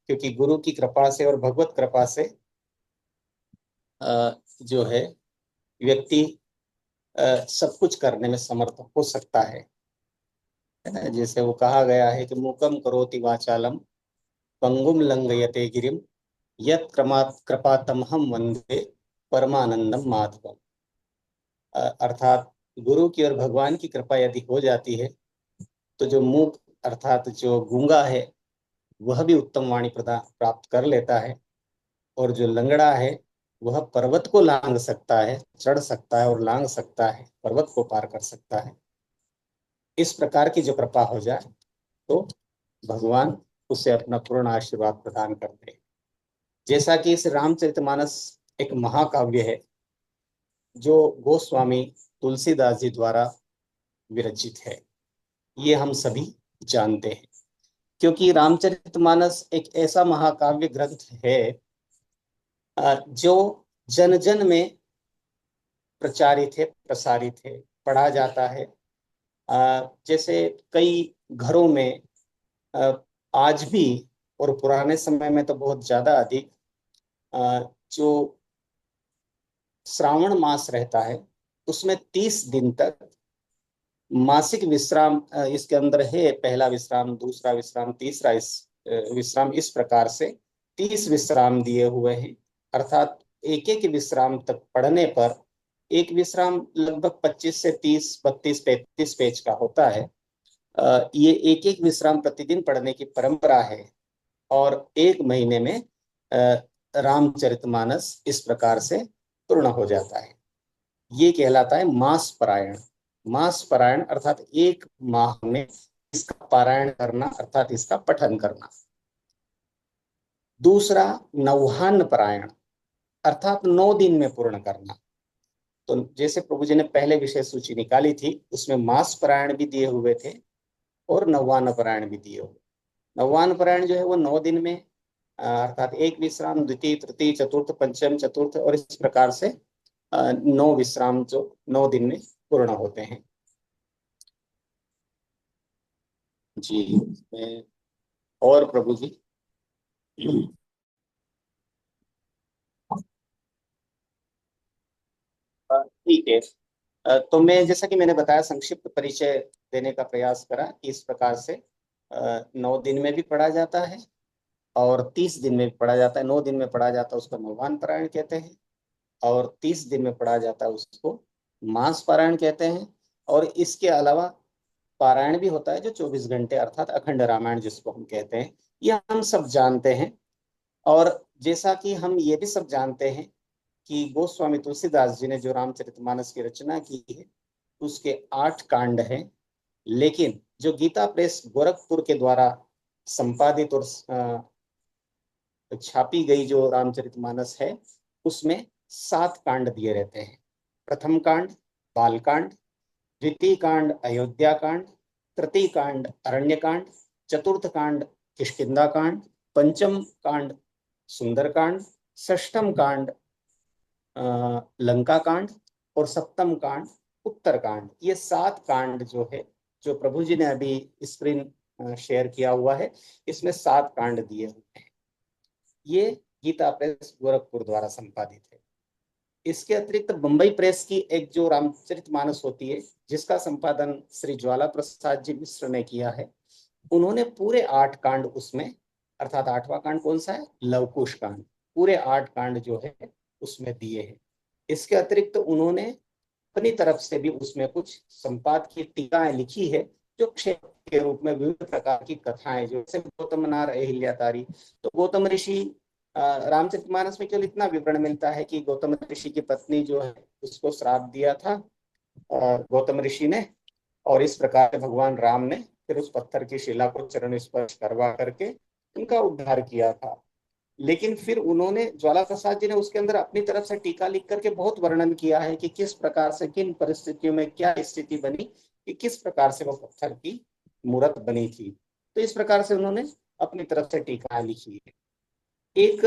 S2: क्योंकि गुरु की कृपा से और भगवत कृपा से जो है व्यक्ति सब कुछ करने में समर्थ हो सकता है। जैसे वो कहा गया है कि मूकम करोति वाचालम पंगुम लंघयते गिरिम यत् कृपातमहम वंदे परमानंदम माधवम। अर्थात गुरु की और भगवान की कृपा यदि हो जाती है, तो जो मूक अर्थात जो गूंगा है वह भी उत्तम वाणी प्रदान प्राप्त कर लेता है, और जो लंगड़ा है वह पर्वत को लांग सकता है, चढ़ सकता है और लांग सकता है, पर्वत को पार कर सकता है। इस प्रकार की जो कृपा हो जाए तो भगवान उसे अपना पूर्ण आशीर्वाद प्रदान करते हैं। जैसा कि इस रामचरितमानस एक महाकाव्य है जो गोस्वामी तुलसीदास जी द्वारा विरचित है, ये हम सभी जानते हैं। क्योंकि रामचरितमानस एक ऐसा महाकाव्य ग्रंथ है जो जन जन में प्रचारित है, प्रसारित है, पढ़ा जाता है। जैसे कई घरों में अ, आज भी और पुराने समय में तो बहुत ज्यादा अधिक जो श्रावण मास रहता है उसमें 30 दिन तक मासिक विश्राम इसके अंदर है। पहला विश्राम, दूसरा विश्राम, तीसरा विश्राम, इस प्रकार से 30 विश्राम दिए हुए हैं। अर्थात एक एक विश्राम तक पढ़ने पर एक विश्राम लगभग 25 से 30, 32, 35 पेज का होता है। ये एक एक विश्राम प्रतिदिन पढ़ने की परंपरा है। और एक महीने में रामचरितमानस इस प्रकार से पूर्ण हो जाता है। ये कहलाता है मास पारायण। मास पारायण अर्थात एक माह में इसका पारायण करना, अर्थात इसका पठन करना। दूसरा, नौहान पारायण, अर्थात 9 दिन में पूर्ण करना। तो जैसे प्रभु जी ने पहले विषय सूची निकाली थी, उसमें मास पारायण भी दिए हुए थे और नौवान पारायण भी दिए हुए। नौवान पारायण जो है वो 9 दिन में, अर्थात एक विश्राम, द्वितीय, तृतीय, चतुर्थ, पंचम, चतुर्थ, और इस प्रकार से 9 विश्राम जो 9 दिन में पूर्ण होते हैं। जी। मैं और प्रभु जी। ठीक है। तो मैं, जैसा कि मैंने बताया, संक्षिप्त परिचय देने का प्रयास करा कि इस प्रकार से 9 दिन में भी पढ़ा जाता है और 30 दिन में भी पढ़ा जाता है। 9 दिन में पढ़ा जाता है उसको नौवान पारायण कहते हैं, और 30 दिन में पढ़ा जाता है उसको मास पारायण कहते हैं। और इसके अलावा पारायण भी होता है जो 24 घंटे, अर्थात अखंड रामायण जिसको हम कहते हैं। ये हम सब जानते हैं। और जैसा कि हम ये भी सब जानते हैं कि गोस्वामी तुलसीदास जी ने जो रामचरितमानस की रचना की है उसके 8 कांड हैं। लेकिन जो गीता प्रेस गोरखपुर के द्वारा संपादित और छापी गई जो रामचरितमानस है, उसमें 7 कांड दिए रहते हैं। प्रथम कांड बालकांड, द्वितीय कांड अयोध्या कांड, तृतीय कांड अरण्य कांड, चतुर्थ कांड किष्किंधा कांड, पंचम कांड सुंदर कांड, षष्ठम कांड लंका कांड, और सप्तम कांड उत्तर कांड। ये 7 कांड जो है, जो प्रभु जी ने अभी स्क्रीन शेयर किया हुआ है, इसमें 7 कांड दिए हुए हैं। ये गीता प्रेस गोरखपुर द्वारा संपादित है। इसके अतिरिक्त बंबई प्रेस की एक जो रामचरितमानस होती है, जिसका संपादन श्री ज्वाला प्रसाद जी मिश्र ने किया है, उन्होंने पूरे 8 कांड उसमें, अर्थात 8वां कांड कौन सा है, लवकुश कांड, पूरे 8 कांड जो है उसमें दिए हैं। इसके अतिरिक्त उन्होंने अपनी तरफ से भी उसमें कुछ संपाद की टीकाएं लिखी है, जो क्षेत्र के रूप में विभिन्न प्रकार की कथाएं, जो जैसे गौतम नार अहिल्यातारी। तो गौतम ऋषि, रामचरितमानस में केवल इतना विवरण मिलता है कि गौतम ऋषि की पत्नी जो है उसको श्राप दिया था गौतम ऋषि ने, और इस प्रकार से भगवान राम ने फिर उस पत्थर की शिला को चरण स्पर्श करवा करके उनका उद्धार किया था। लेकिन फिर उन्होंने, ज्वाला प्रसाद जी ने उसके अंदर अपनी तरफ से टीका लिख करके बहुत वर्णन किया है कि किस प्रकार से, किन परिस्थितियों में क्या स्थिति बनी, कि किस प्रकार से वो पत्थर की मूर्त बनी थी। तो इस प्रकार से उन्होंने अपनी तरफ से टीका लिखी है। एक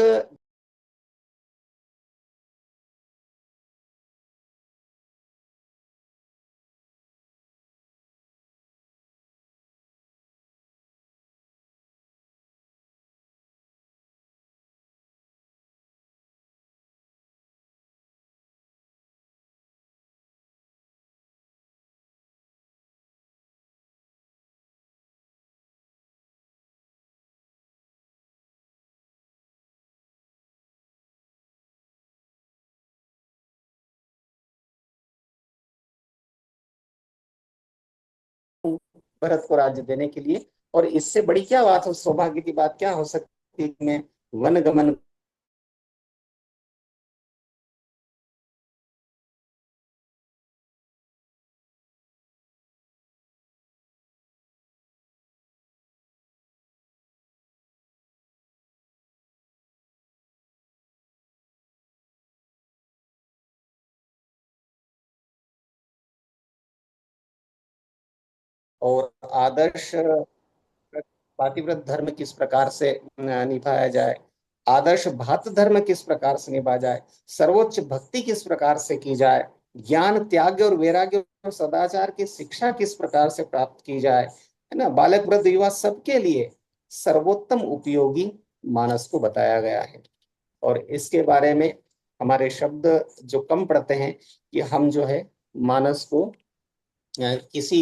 S2: भरत को राज्य देने के लिए, और इससे बड़ी क्या बात हो, सौभाग्य की बात क्या हो सकती है में वन गमन। और आदर्श पातिव्रत धर्म किस प्रकार से निभाया जाए, आदर्श भात धर्म किस प्रकार से निभाया जाए, सर्वोच्च भक्ति किस प्रकार से की जाए, ज्ञान त्याग और वैराग्य और सदाचार की शिक्षा किस प्रकार से प्राप्त की जाए, है ना, बालक वृद्ध युवा सबके लिए सर्वोत्तम उपयोगी मानस को बताया गया है। और इसके बारे में हमारे शब्द जो कम पड़ते हैं कि हम जो है मानस को किसी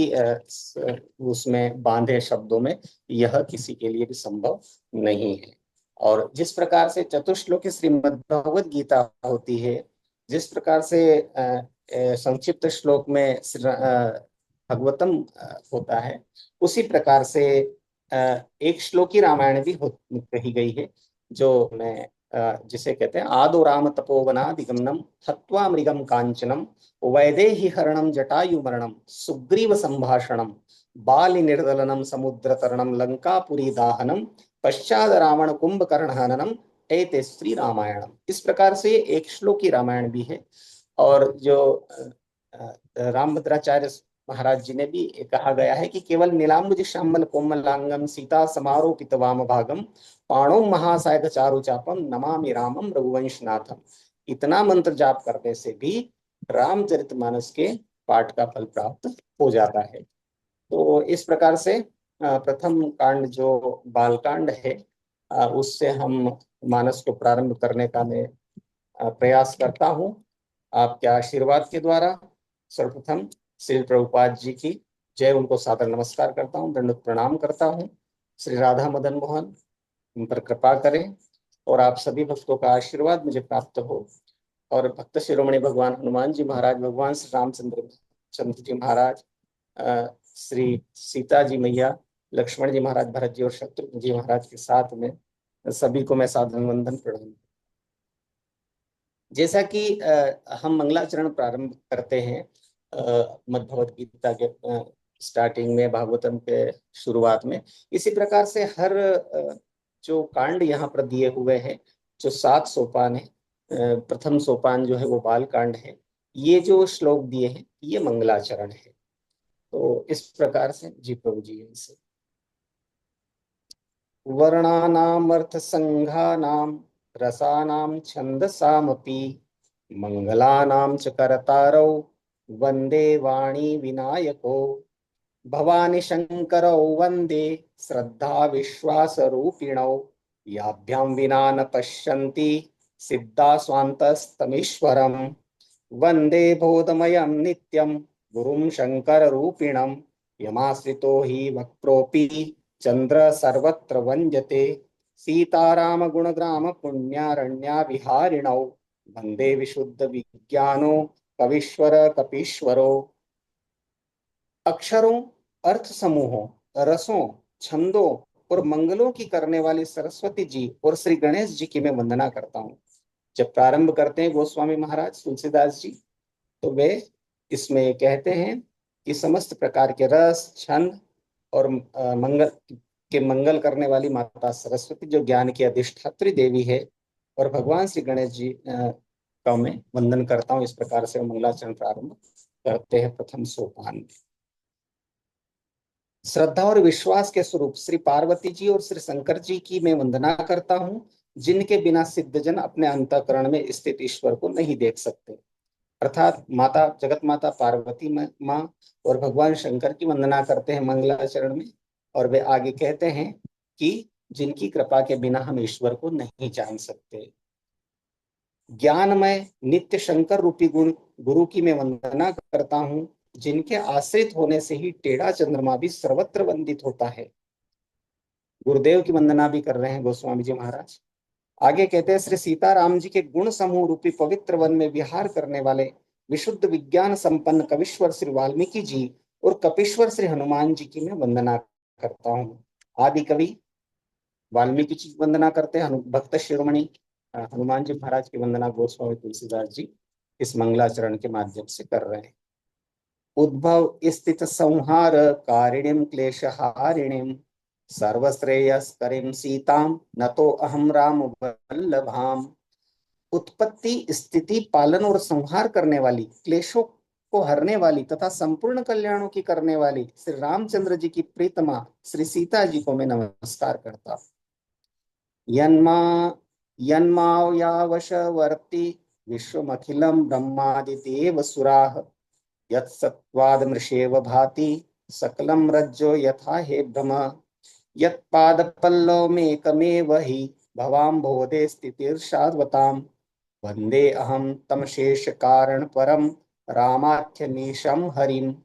S2: उसमें बांधे शब्दों में, यह किसी के लिए भी संभव नहीं है। और जिस प्रकार से चतुश्लोकी श्रीमद् भगवद गीता होती है, जिस प्रकार से संक्षिप्त श्लोक में भगवतम होता है, उसी प्रकार से एक श्लोकी रामायण भी कही गई है, जो मैं जिसे कहते हैं आदो राम तपोवनादिगमनम हत्वा मृगम कांचनम वैदेही हरणम जटायु मरणम सुग्रीव संभाषणम बाली निर्दलनम समुद्र तरणम लंकापुरी दाहनम पश्चाद रावण कुंभकर्ण हननम एते श्री रामायणम। इस प्रकार से एक श्लोकी रामायण भी है। और जो रामभद्राचार्य महाराज जी ने भी कहा गया है कि केवल नीलांबुज श्यामल कोमलांगम सीता समारोपित वाम भागम पाणो महासायक चारु चापम नमामि रामम रघुवंशनाथम। इतना मंत्र जाप करने से भी रामचरितमानस के पाठ का फल प्राप्त हो जाता है। तो इस प्रकार से प्रथम कांड जो बालकांड है, उससे हम मानस को प्रारंभ करने का मैं प्रयास करता हूँ आपके आशीर्वाद के द्वारा। सर्वप्रथम श्री प्रभुपाद जी की जय, उनको सादर नमस्कार करता हूँ, दंडवत प्रणाम करता हूँ। श्री राधा मदन मोहन उन पर कृपा करें और आप सभी भक्तों का आशीर्वाद मुझे प्राप्त हो। और भक्त शिरोमणि भगवान हनुमान जी महाराज, भगवान श्री रामचंद्र चंद्र जी महाराज, श्री सीता जी मैया, लक्ष्मण जी महाराज, भरत जी और शत्रुघ्न जी महाराज के साथ में सभी को मैं साधन वंदन प्रणाम। जैसा कि हम मंगलाचरण प्रारंभ करते हैं मद् भगवत गीता के स्टार्टिंग में, भागवतम के शुरुआत में, इसी प्रकार से हर जो कांड यहाँ पर दिए हुए हैं, जो 7 सोपान है, प्रथम सोपान जो है वो बाल कांड है, ये जो श्लोक दिए हैं ये मंगलाचरण है। तो इस प्रकार से जी प्रभु जी इसे वर्णानामर्थसङ्घानां रसानां छन्दसामपि मङ्गलानां च कर्तारौ वन्दे वाणी विनायको भवानी शङ्करौ वन्दे श्रद्धा विश्वासरूपिणौ याभ्यां विना न पश्यन्ति सिद्धा स्वान्तस्तमीश्वरम् वन्दे बोधमयं नित्यं गुरुं शङ्कररूपिणं यमाश्रितो हि वक्रोऽपि चन्द्र सर्वत्र वन्द्यते सीताराम गुणग्राम पुण्यारण्या विहारिणौ वन्दे विशुद्ध विज्ञानो कवीश्वर कपीश्वरो। अक्षरों, अर्थ समूहों, रसों, छंदों और मंगलों की करने वाली सरस्वती जी और श्री गणेश जी की मैं वंदना करता हूँ। जब प्रारंभ करते हैं गोस्वामी महाराज तुलसीदास जी, तो वे इसमें कहते हैं कि समस्त प्रकार के रस, छंद और मंगल के मंगल करने वाली माता सरस्वती जो ज्ञान की अधिष्ठात्री देवी है, और भगवान श्री गणेश जी का मैं वंदन करता हूँ। इस प्रकार से मंगलाचरण प्रारंभ करते हैं प्रथम सोपान में। श्रद्धा और विश्वास के स्वरूप श्री पार्वती जी और श्री शंकर जी की मैं वंदना करता हूँ, जिनके बिना सिद्धजन अपने अंतःकरण में स्थित ईश्वर को नहीं देख सकते। अर्थात माता जगत माता पार्वती माँ और भगवान शंकर की वंदना करते हैं मंगलाचरण में। और वे आगे कहते हैं कि जिनकी कृपा के बिना हम ईश्वर को नहीं जान सकते। ज्ञानमय नित्य शंकर रूपी गुण गुरु की मैं वंदना करता हूँ, जिनके आश्रित होने से ही टेढ़ा चंद्रमा भी सर्वत्र वंदित होता है। गुरुदेव की वंदना भी कर रहे हैं गोस्वामी जी महाराज। आगे कहते हैं श्री सीताराम जी के गुण समूह रूपी पवित्र वन में विहार करने वाले विशुद्ध विज्ञान संपन्न कविश्वर श्री वाल्मीकि जी और कपीश्वर श्री हनुमान जी की मैं वंदना करता हूँ। आदि कवि वाल्मीकि जी की वंदना करते हैं, भक्त शिरोमणि हनुमान जी महाराज की वंदना गोस्वामी तुलसीदास जी इस मंगलाचरण के माध्यम से कर रहे हैं। उद्भव स्थित संहार कारिणीम क्लेश हारिणीम सर्वश्रेयस्करीं सीताम न तो अहम राम वल्लभाम। उत्पत्ति, स्थिति, पालन और संहार करने वाली, क्लेशों को हरने वाली तथा संपूर्ण कल्याणों की करने वाली श्री रामचंद्र जी की प्रीतमा श्री सीता जी को मैं नमस्कार करता। यन्मा यन्मायावशवर्ति विश्वमखिलं ब्रह्मादिदेव सुराः यत्सत्त्वादमृषेव भाति सकलं रज्जो यथा हे भ्रम यत्पादपल्लवमेकमेव हि भवाम्भोधे स्थितिर्षाश्वताम् वन्दे अहं तम शेष कारण परम रामाख्यमीशं हरिम।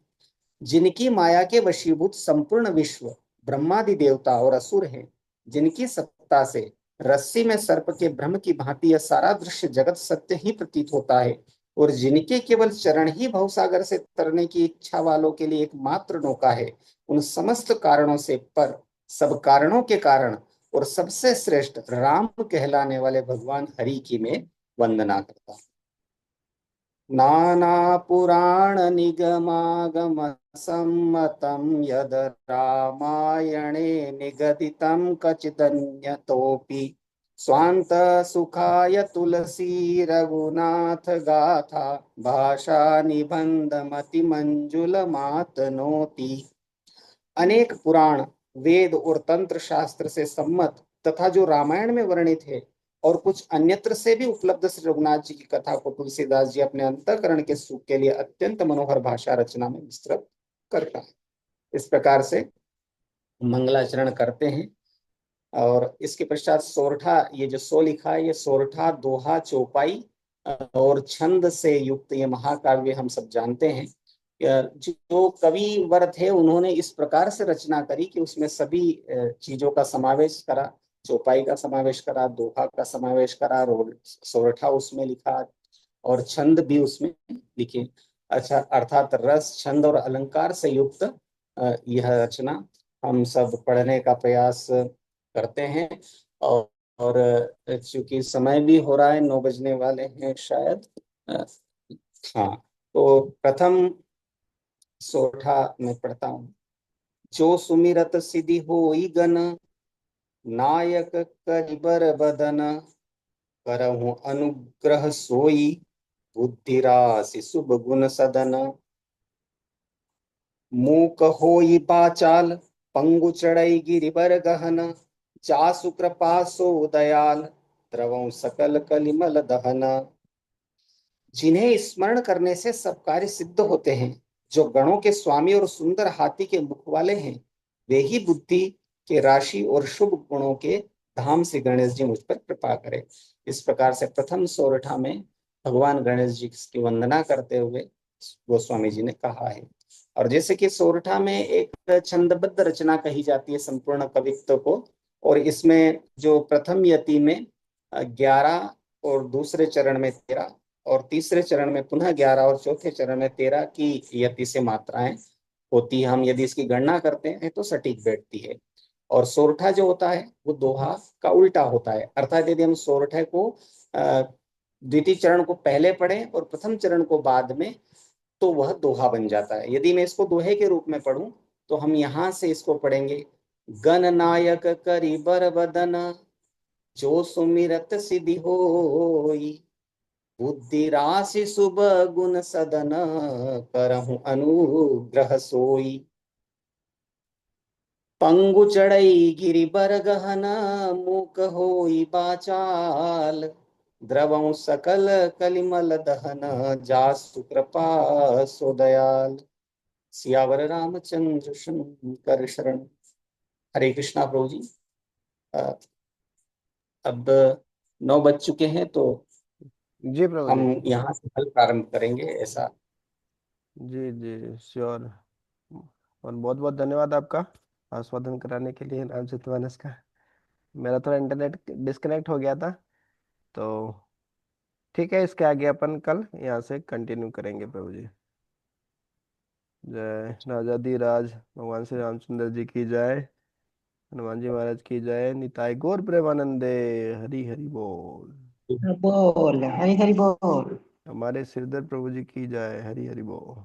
S2: जिनकी माया के वशीभूत संपूर्ण विश्व ब्रह्मादि देवता और असुर हैं, जिनकी सत्ता से रस्सी में सर्प के भ्रम की भांति यह सारा दृश्य जगत सत्य ही प्रतीत होता है, और जिनके केवल चरण ही भवसागर से तरने की इच्छा वालों के लिए एकमात्र नौका है, उन समस्त कारणों से पर, सब कारणों के कारण और सबसे श्रेष्ठ राम कहलाने वाले भगवान हरि की मैं वंदना करता हूँ। नाना पुराण निगमागम सम्मतं यद रामायणे निगदितं कचिदन्यतोऽपि स्वान्त सुखाय तुलसी रघुनाथ गाथा भाषा निबंध मति मंजुल मातनोति। अनेक पुराण, वेद और तंत्र शास्त्र से सम्मत तथा जो रामायण में वर्णित है और कुछ अन्यत्र से भी उपलब्ध श्री रघुनाथ जी की कथा को तुलसीदास जी अपने अंतःकरण के सुख के लिए अत्यंत मनोहर भाषा रचना में विस्तृत करता है। इस प्रकार से मंगलाचरण करते हैं। और इसके पश्चात सोरठा, ये जो सो लिखा है, ये सोरठा, दोहा, चौपाई और छंद से युक्त ये महाकाव्य हम सब जानते हैं। जो कवि वर थे उन्होंने इस प्रकार से रचना करी कि उसमें सभी चीजों का समावेश करा। चौपाई का समावेश करा, दोहा का समावेश करा, और सोरठा उसमें लिखा, और छंद भी उसमें लिखे। अच्छा, अर्थात रस, छंद और अलंकार से युक्त यह रचना हम सब पढ़ने का प्रयास करते हैं। और चूंकि समय भी हो रहा है, 9 बजने वाले हैं शायद। अ, हाँ, तो प्रथम सोठा मैं पढ़ता हूँ। जो सुमिरत सिद्धि होई गन, नायक करिबर बदन, करहु अनुग्रह सोई, बुद्धि राशि शुभ गुण सदन। मूक होई बाचाल, पंगु चढ़ई गिरिबर गहन, जासु कृपा सो दयाल, द्रवं सकल कलिमल दहन। जिन्हें स्मरण करने से सब कार्य सिद्ध होते हैं, जो गणों के स्वामी और सुंदर हाथी के मुख वाले हैं, वे ही बुद्धि के राशि और शुभ गुणों के धाम से गणेश जी मुझ पर कृपा करें। इस प्रकार से प्रथम सोरठा में भगवान गणेश जी की वंदना करते हुए गोस्वामी जी ने कहा है। और जैसे कि सोरठा में एक छंदबद्ध रचना कही जाती है संपूर्ण कवित्व को, और इसमें जो प्रथम यति में 11 और दूसरे चरण में 13 और तीसरे चरण में पुनः 11 और चौथे चरण में 13 की यति से मात्राएं होती है। हम यदि इसकी गणना करते हैं तो सटीक बैठती है। और सोरठा जो होता है वो दोहा का उल्टा होता है। अर्थात यदि हम सोरठे को द्वितीय चरण को पहले पढ़ें और प्रथम चरण को बाद में, तो वह दोहा बन जाता है। यदि मैं इसको दोहे के रूप में पढ़ूं तो हम यहां से इसको पढ़ेंगे। गण नायक करि बर बदन, जो सुमिरत सिद्धि होई, बुद्धि राशि शुभ गुण सदन, करहु अनुग्रह सोई। पंगु चढ़ई गिरि बर गहन, मूक होई बाचाल, द्रवं सकल कलिमल दहन, जासु कृपा सो दयाल। सियावर रामचंद्र शंकर शरण। हरे कृष्णा प्रभु जी। अ, अब 9 बज चुके हैं, तो
S1: जी प्रभु
S2: हम
S1: जी।
S2: यहाँ से कल प्रारंभ करेंगे ऐसा।
S1: जी जी श्योर। और बहुत बहुत धन्यवाद आपका आस्वादन कराने के लिए रामचरितमानस का। मेरा थोड़ा इंटरनेट डिस्कनेक्ट हो गया था, तो ठीक है, इसके आगे अपन कल यहाँ से कंटिन्यू करेंगे प्रभु जी। जय राजा धीराज, भगवान श्री रामचंद्र जी की जय, हनुमान जी महाराज की जय, निताई गौर प्रेमानंदे। हरि हरि बोल।
S3: बोल हरी हरी बोल।
S1: हमारे सिरदर प्रभु जी की जय। हरि हरि बोल।